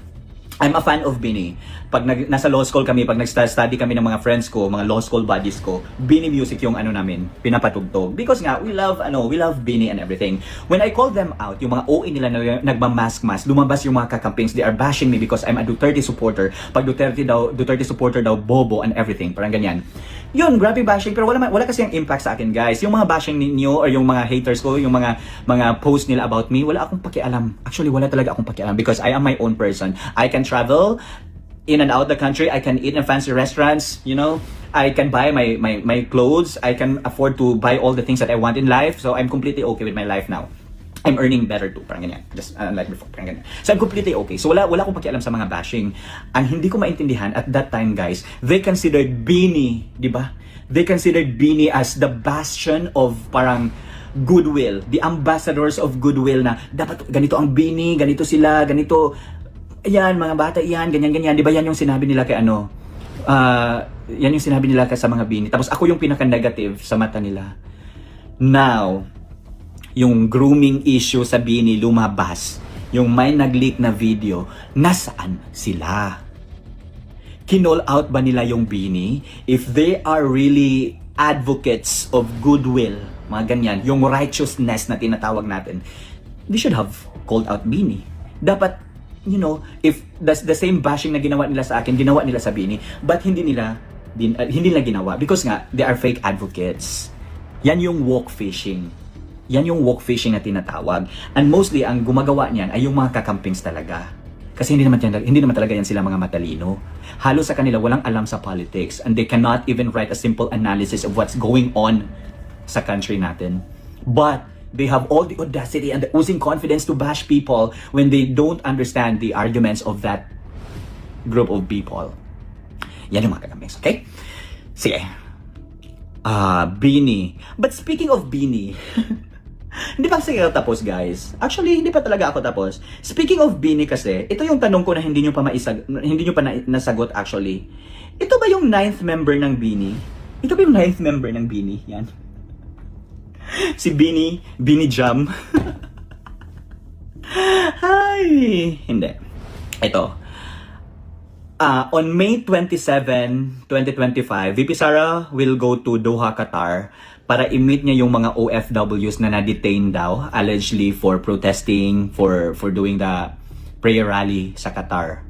I'm a fan of Bini. Pag nasa law school kami, pag nag-study kami ng mga friends ko, mga law school buddies ko, Bini music yung namin, pinapatugtog. Because nga, we love Bini and everything. When I call them out, yung mga OA nila na nagmamask-mask, lumabas yung mga kakampings, they are bashing me because I'm a Duterte supporter. Pag Duterte supporter daw, bobo and everything. Parang ganyan. Yun, grabe bashing, pero wala kasi yung impact sa akin, guys. Yung mga bashing ninyo or yung mga haters ko, yung mga post nila about me, wala akong pakialam. Actually, wala talaga akong pakialam because I am my own person. I can travel in and out the country. I can eat in fancy restaurants, I can buy my clothes. I can afford to buy all the things that I want in life. So I'm completely okay with my life now. I'm earning better too, parang ganyan. Just like before, parang ganyan. So I'm completely okay. So wala akong pakialam sa mga bashing. Ang hindi ko maintindihan at that time, guys, they considered Bini, di ba? They considered Bini as the bastion of parang goodwill, the ambassadors of goodwill na dapat ganito ang Bini, ganito sila, ganito. Ayan, mga bata, yan, ganyan. Di ba yan yung sinabi nila kay yan yung sinabi nila sa mga Bini. Tapos ako yung pinaka-negative sa mata nila. Now, yung grooming issue sa Bini lumabas. Yung may nag-leak na video, nasaan sila? Kinall out ba nila yung Bini? If they are really advocates of goodwill, mga ganyan, yung righteousness na tinatawag natin, they should have called out Bini. Dapat, if that's the same bashing na ginawa nila sa akin, ginawa nila sa Bini, but hindi nila ginawa because nga they are fake advocates. Yan yung woke fishing. Yan yung woke fishing na tinatawag. And mostly ang gumagawa niyan ay yung mga kakampings talaga. Kasi hindi naman talaga yan sila mga matalino. Halos sa kanila walang alam sa politics and they cannot even write a simple analysis of what's going on sa country natin. But they have all the audacity and the oozing confidence to bash people when they don't understand the arguments of that group of people. Yan yung mga kagambings, okay? Sige. Bini. But speaking of Bini, hindi pa kasi ako tapos, guys. Actually, hindi pa talaga ako tapos. Speaking of Bini kasi, ito yung tanong ko na hindi nyo pa nasagot actually. Ito ba yung 9th member ng Bini? Ito ba yung 9th member ng Bini? Yan. Si Bini Jam. Hi! Hindi. Ito. On May 27, 2025, VP Sara will go to Doha, Qatar para i-meet niya yung mga OFWs na na-detain daw, allegedly for protesting, for doing the prayer rally sa Qatar.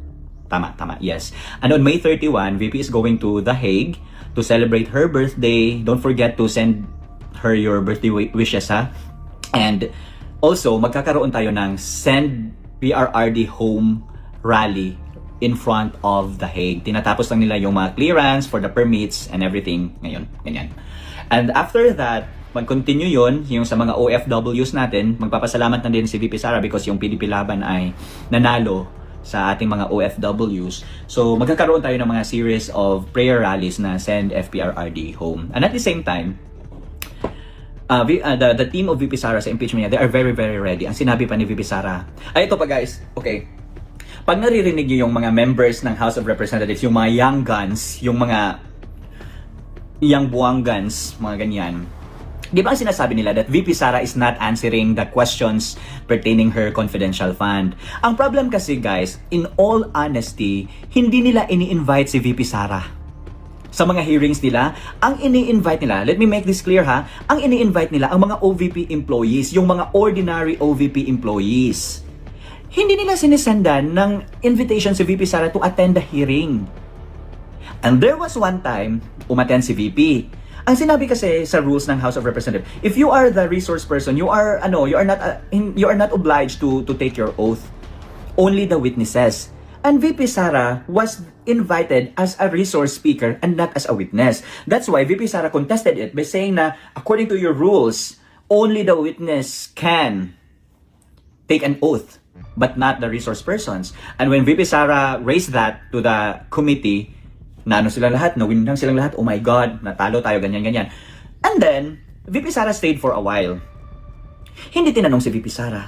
Tama, yes. And on May 31, VP is going to The Hague to celebrate her birthday. Don't forget to send her your birthday wishes, ha? And also, magkakaroon tayo ng Send PRRD Home rally in front of The Hague. Tinatapos lang nila yung mga clearance for the permits and everything ngayon, ganyan. And after that, mag-continue yun, yung sa mga OFWs natin, magpapasalamat na din si VP Sara because yung PDP Laban ay nanalo sa ating mga OFWs. So, magkakaroon tayo ng mga series of prayer rallies na Send FPRRD Home. And at the same time, the team of VP Sara sa impeachment niya, they are very, very ready. Ang sinabi pa ni VP Sara, ay ito pa guys, okay. Pag naririnig niyo yung mga members ng House of Representatives, yung mga young guns, yung mga young buwanggans, mga ganyan, di ba ang sinasabi nila that VP Sara is not answering the questions pertaining her confidential fund? Ang problem kasi guys, in all honesty, hindi nila ini-invite si VP Sara. Sa mga hearings nila, ang ini-invite nila, let me make this clear ha, ang ini-invite nila ang mga OVP employees, yung mga ordinary OVP employees. Hindi nila sinisendan ng invitation si VP Sara to attend the hearing. And there was one time, umattend si VP. Ang sinabi kasi sa rules ng House of Representatives, if you are the resource person, you are not obliged to take your oath. Only the witnesses. And VP Sara was invited as a resource speaker and not as a witness. That's why VP Sara contested it by saying na according to your rules, only the witness can take an oath, but not the resource persons. And when VP Sara raised that to the committee, na ano sila lahat, na win lang silang lahat, oh my God, natalo tayo, ganyan. And then, VP Sara stayed for a while. Hindi tinanong si VP Sara.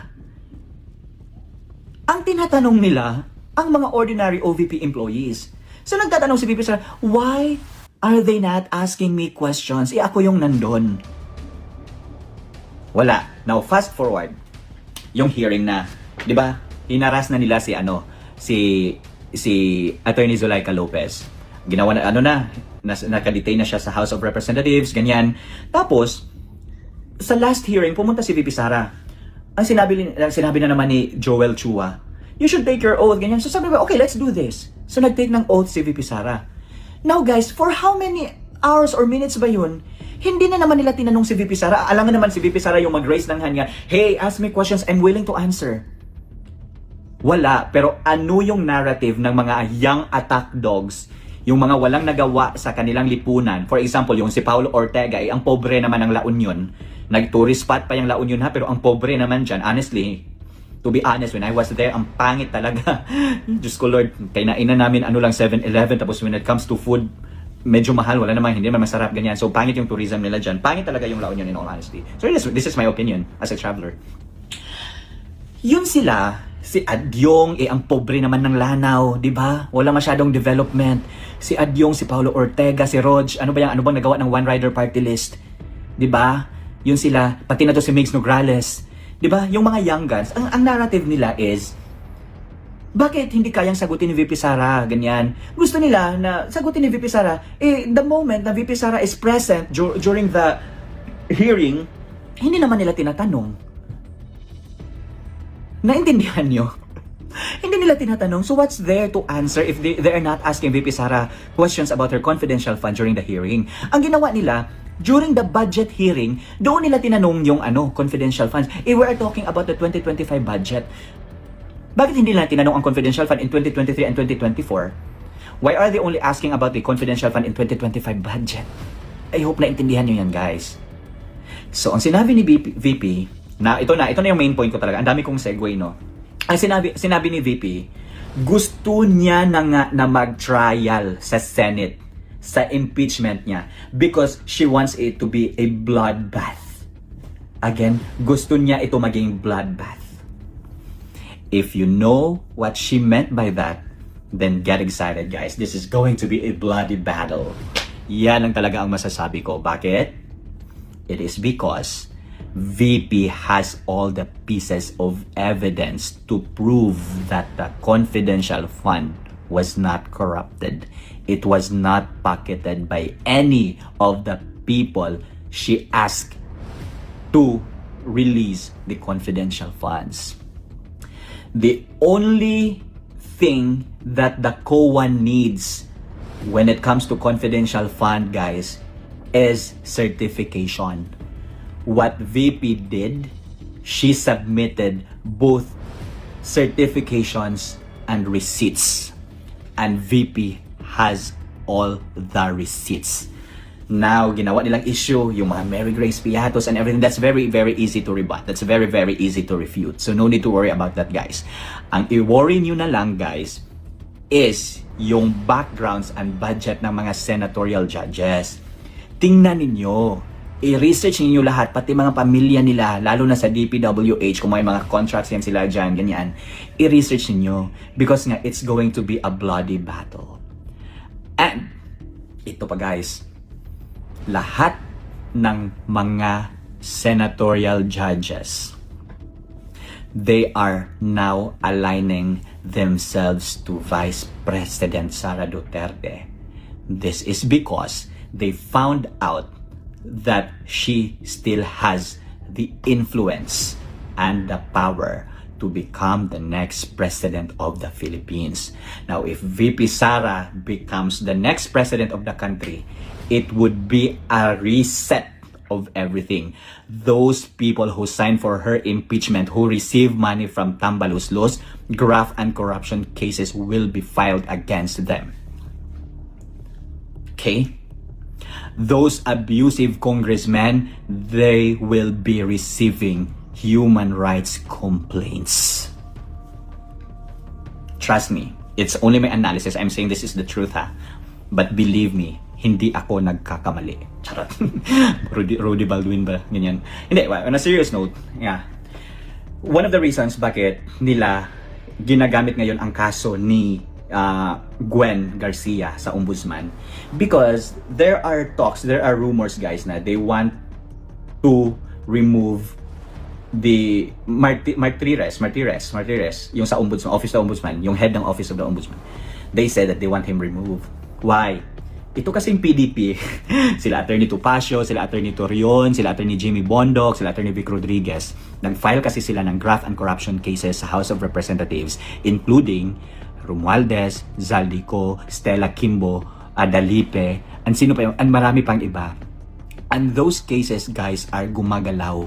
Ang tinatanong nila, ang mga ordinary OVP employees. So nagtatanong si VP Sara, why are they not asking me questions? Ako yung nandun. Wala. Now, fast forward. Yung hearing na, di ba, hinaras na nila si Attorney Zulaika Lopez. Ginawa na, nakadetain na siya sa House of Representatives, ganyan. Tapos, sa last hearing, pumunta si VP Sara. Ang sinabi na naman ni Joel Chua, you should take your oath, ganyan. So sabi ba, okay, let's do this. So nag-take ng oath si VP Sara. Now guys, for how many hours or minutes ba yun? Hindi na naman nila tinanong si VP Sara. Alam naman si VP Sara yung mag-raise ng hand nga, hey, ask me questions, I'm willing to answer. Wala. Pero ano yung narrative ng mga young attack dogs, yung mga walang nagawa sa kanilang lipunan? For example, yung si Paulo Ortega, ang pobre naman ng La Union. Nag-tourist spot pa yung La Union ha, pero ang pobre naman dyan, honestly, to be honest, when I was there, ang pangit talaga. Diyos ko Lord, kainainan namin lang 7-Eleven, tapos when it comes to food, medyo mahal, wala naman, hindi naman masarap, ganyan. So pangit yung tourism nila dyan. Pangit talaga yung La Union in all honesty. So this is my opinion as a traveler. Yun sila, si Adyong, ang pobre naman ng Lanao, di ba? Wala masyadong development. Si Adyong, si Paulo Ortega, si Rog, ano bang nagawa ng One Rider Party List? Di ba? Yun sila, pati na to si Migs Nograles. Di ba? Yung mga young guns, ang narrative nila is, bakit hindi kayang sagutin ni VP Sara? Ganyan. Gusto nila na sagutin ni VP Sara, the moment na VP Sara is present during the hearing, hindi naman nila tinatanong. Naintindihan nyo? Hindi nila tinatanong, so what's there to answer if they are not asking VP Sara questions about her confidential fund during the hearing? Ang ginawa nila, during the budget hearing, doon nila tinanong yung confidential funds. We are talking about the 2025 budget. Bakit hindi nila tinanong ang confidential fund in 2023 and 2024? Why are they only asking about the confidential fund in 2025 budget? I hope na intindihan nyo yan, guys. So, ang sinabi ni VP, na ito na yung main point ko talaga. Ang dami kong segue, no? Ang sinabi ni VP, gusto niya na mag-trial sa Senate, sa impeachment niya, because she wants it to be a bloodbath. Again, gusto niya ito maging bloodbath. If you know what she meant by that, then get excited, guys. This is going to be a bloody battle. Yan lang talaga ang masasabi ko. Bakit? It is because VP has all the pieces of evidence to prove that the confidential fund was not corrupted. It was not pocketed by any of the people she asked to release the confidential funds. The only thing that the COA needs when it comes to confidential fund, guys, is certification. What VP did, she submitted both certifications and receipts. And VP has all the receipts. Now, ginawa nilang issue, yung mga Mary Grace Piatos and everything, that's very, very easy to rebut. That's very, very easy to refute. So, no need to worry about that, guys. Ang i-worry nyo na lang, guys, is yung backgrounds and budget ng mga senatorial judges. Tingnan ninyo. I-research ninyo lahat, pati mga pamilya nila, lalo na sa DPWH, kung may mga contracts yan sila dyan, ganyan. I-research ninyo. Because nga, it's going to be a bloody battle. And, ito pa, guys, lahat ng mga senatorial judges, they are now aligning themselves to Vice President Sara Duterte. This is because they found out that she still has the influence and the power to become the next president of the Philippines. Now, if VP Sara becomes the next president of the country, it would be a reset of everything. Those people who signed for her impeachment, who received money from Tambaluslos, graft and corruption cases will be filed against them. Okay? Those abusive congressmen, they will be receiving human rights complaints. Trust me, it's only my analysis. I'm saying this is the truth, ha? But believe me, hindi ako nagkakamali. Charot. Rudy Baldwin ba? Ganyan. Hindi, on a serious note, yeah. One of the reasons bakit nila ginagamit ngayon ang kaso ni Gwen Garcia sa ombudsman, because there are talks, there are rumors, guys, na they want to remove the Martires, yung sa ombudsman, office of the ombudsman, yung head ng office of the ombudsman. They said that they want him removed. Why? Ito kasing PDP, sila Attorney Tupacio, sila Attorney Torion, sila Attorney Jimmy Bondoc, sila Attorney Vic Rodriguez, nag-file kasi sila ng graft and corruption cases sa House of Representatives, including Romualdez, Zaldico, Stella Kimbo, Adalipe, and sino pa yung, and marami pang iba. And those cases, guys, are gumagalaw.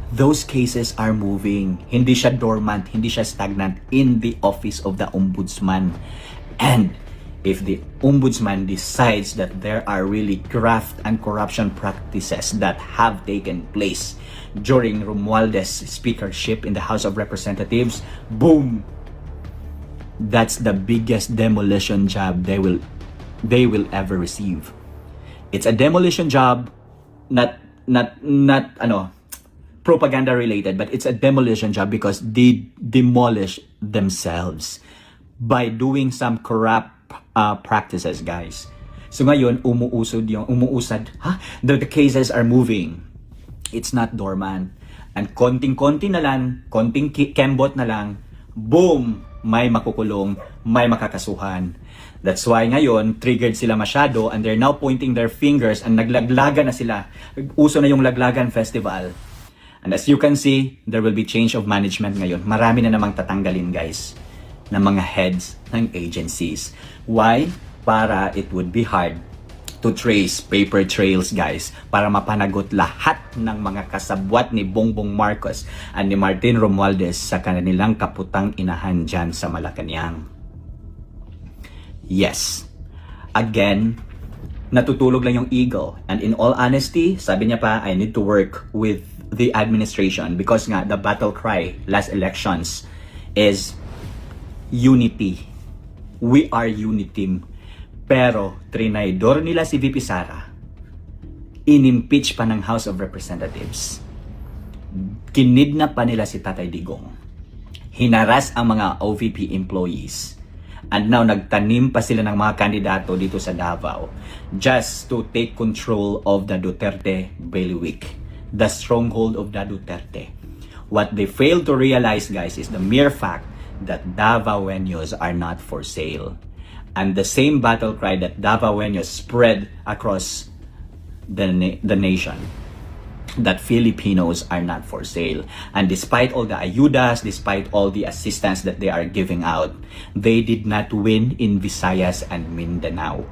Those cases are moving. Hindi siya dormant, hindi siya stagnant in the office of the ombudsman. And if the ombudsman decides that there are really graft and corruption practices that have taken place during Romualdez's speakership in the House of Representatives, boom! That's the biggest demolition job they will ever receive. It's a demolition job, not propaganda related, but it's a demolition job because they demolish themselves by doing some corrupt practices, guys. So ngayon, umuusad. The cases are moving. It's not dormant. And konting-konti na lang, konting kembot na lang, boom! May makukulong, may makakasuhan. That's why ngayon, triggered sila masyado and they're now pointing their fingers and naglaglagan na sila. Uso na yung Laglagan Festival. And as you can see, there will be change of management ngayon. Marami na namang tatanggalin, guys, na mga heads ng agencies. Why? Para it would be hard to trace paper trails, guys, para mapanagot lahat ng mga kasabwat ni Bongbong Marcos at ni Martin Romualdez sa kanilang kaputang inahan dyan sa Malacanang. Yes. Again, natutulog lang yung ego. And in all honesty, sabi niya pa, I need to work with the administration because nga, the battle cry last elections is unity. We are unity. Pero, trinaydor nila si VP Sara. Inimpeach pa ng House of Representatives. Kinidnap pa nila si Tatay Digong. Hinaras ang mga OVP employees. And now, nagtanim pa sila ng mga kandidato dito sa Davao just to take control of the Duterte bailiwick, the stronghold of the Duterte. What they fail to realize, guys, is the mere fact that Davaoenos are not for sale. And the same battle cry that Davaoenos spread across the nation, that Filipinos are not for sale. And despite all the ayudas, despite all the assistance that they are giving out, they did not win in Visayas and Mindanao.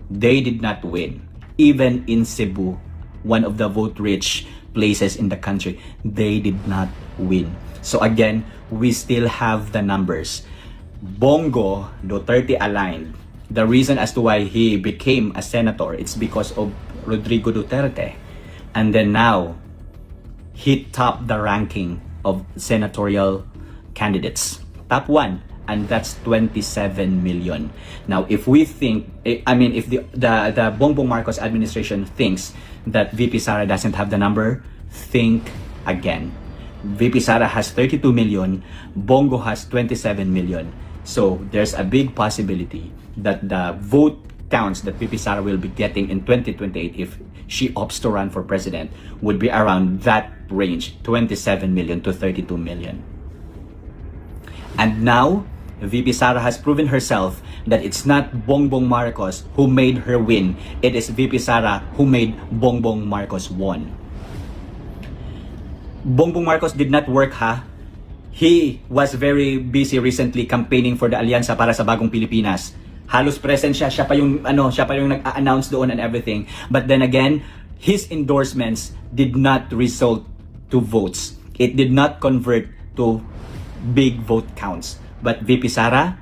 They did not win. Even in Cebu, one of the vote-rich places in the country, they did not win. So again, we still have the numbers. Bongo, Duterte aligned. The reason as to why he became a senator, it's because of Rodrigo Duterte. And then now, he topped the ranking of senatorial candidates. Top 1, and that's 27 million. Now, if we think, if the Bongbong Marcos administration thinks that VP Sara doesn't have the number, think again. VP Sara has 32 million, Bongo has 27 million. So, there's a big possibility that the vote counts that VP Sara will be getting in 2028 if she opts to run for president would be around that range, 27 million to 32 million. And now, VP Sara has proven herself that it's not Bongbong Marcos who made her win. It is VP Sara who made Bongbong Marcos won. Bongbong Marcos did not work, ha? He was very busy recently campaigning for the Alyansa para sa Bagong Pilipinas. Halos present siya, siya pa yung nag-announce doon and everything. But then again, his endorsements did not result to votes. It did not convert to big vote counts. But VP Sara,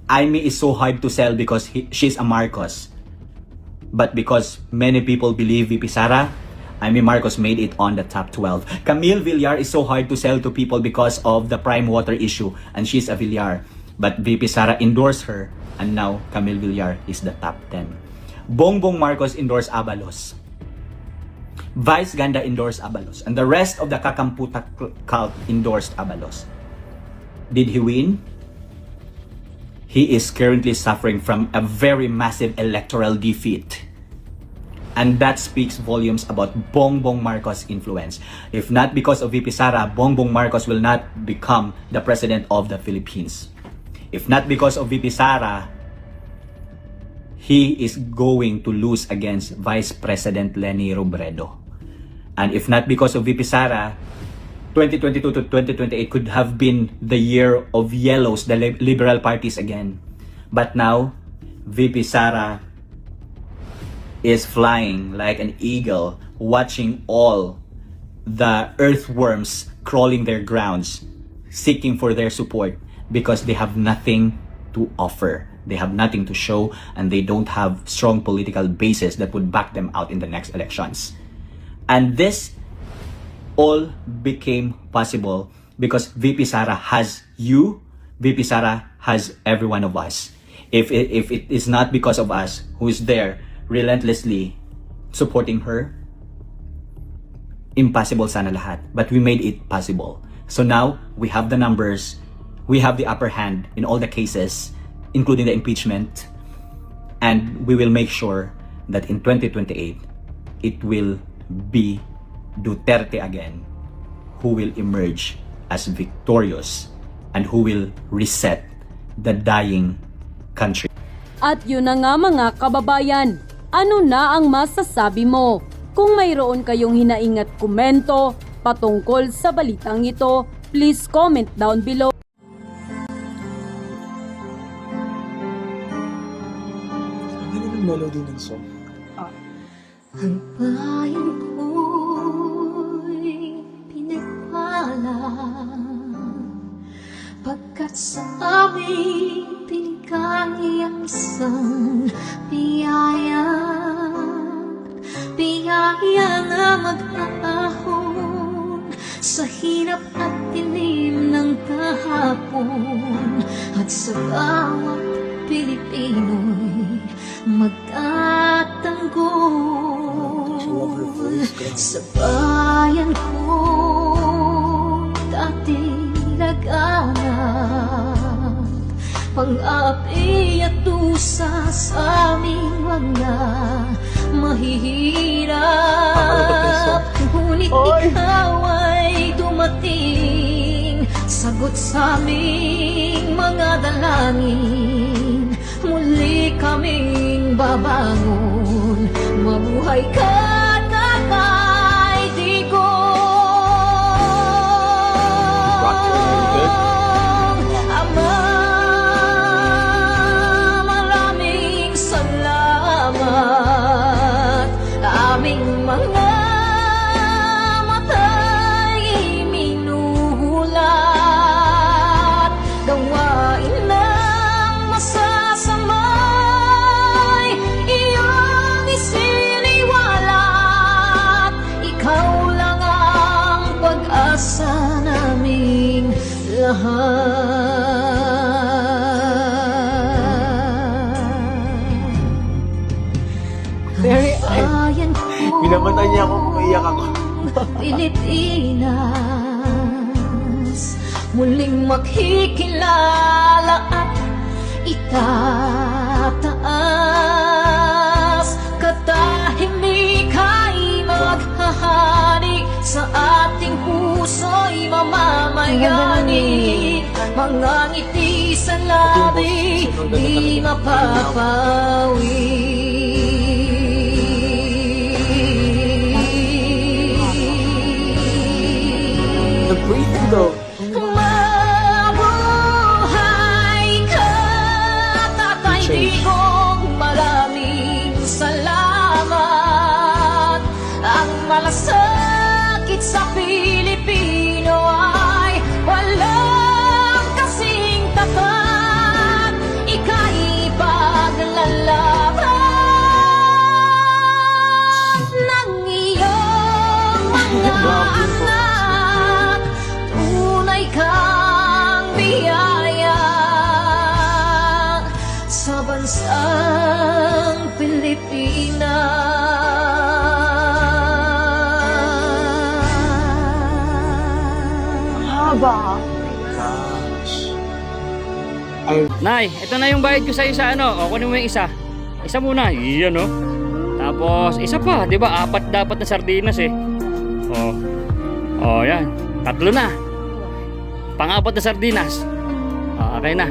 Aimee is so hard to sell because she's a Marcos. But because many people believe VP Sara, Aimee Marcos made it on the top 12. Camille Villar is so hard to sell to people because of the prime water issue, and she's a Villar. But VP Sara endorsed her, and now Camille Villar is the top 10. Bongbong Marcos endorsed Abalos. Vice Ganda endorsed Abalos. And the rest of the Kakamputa cult endorsed Abalos. Did he win? He is currently suffering from a very massive electoral defeat. And that speaks volumes about Bongbong Marcos' influence. If not because of VP Sara, Bongbong Marcos will not become the president of the Philippines. If not because of VP Sara, he is going to lose against Vice President Leni Robredo. And if not because of VP Sara, 2022 to 2028 could have been the year of yellows, the liberal parties again. But now, VP Sara is flying like an eagle, watching all the earthworms crawling their grounds, seeking for their support because they have nothing to offer. They have nothing to show, and they don't have strong political bases that would back them out in the next elections. And this all became possible because VP Sara has you, VP Sara has every one of us. If it is not because of us who is there relentlessly supporting her, impossible sana lahat. But we made it possible. So now, we have the numbers, we have the upper hand in all the cases, including the impeachment, and we will make sure that in 2028, it will be Duterte again who will emerge as victorious and who will reset the dying country. At yun na nga mga kababayan, ano na ang masasabi mo? Kung mayroon kayong hinaingat komento patungkol sa balitang ito, please comment down below. Lolo melody ng song. Ang bayan ko'y pinagpala pagkat sa amin pinigay ang isang biyaya na mag-aahon sa hirap at dilim ng kahapon at sa bawat Pilipino'y magtatanggol sa bayan ko dati laganap pang-api at dusa sa aming mga mahihirap ngunit ikaw ay dumating sagot sa aming mga dalangin muli kaming babangon mabuhay ka Tatay Digong Ama maraming salamat aming mga mata'y minuhulat gawain ng masasamay iyong isiniwalat ikaw lang ang pag-asa naming lahat Minamatay niya ako, umiiyak ako. Pilipinas muling makikilala at itataas katahimikay maghahari sa ating puso'y mamamayani mga ngiti sa labi di mapapawi The breathing though. Mabuhay ka, Tatay Digong, maraming salamat. Ang malasakit sa Pilipino ay walang kasing tapat. Ika'y paglalaban ng iyong mga anak. Tunay kang biyaya sa bansang Pilipinas. Haba. Nay, ito na yung bayad ko sa isa ano. O, kunin mo yung isa. Isa muna. Iyan oh. Tapos isa pa, 'di ba? 4 dapat na sardinas eh. Oh. Oh, yan. 3 na. Pang-4 na sardinas. Okay na.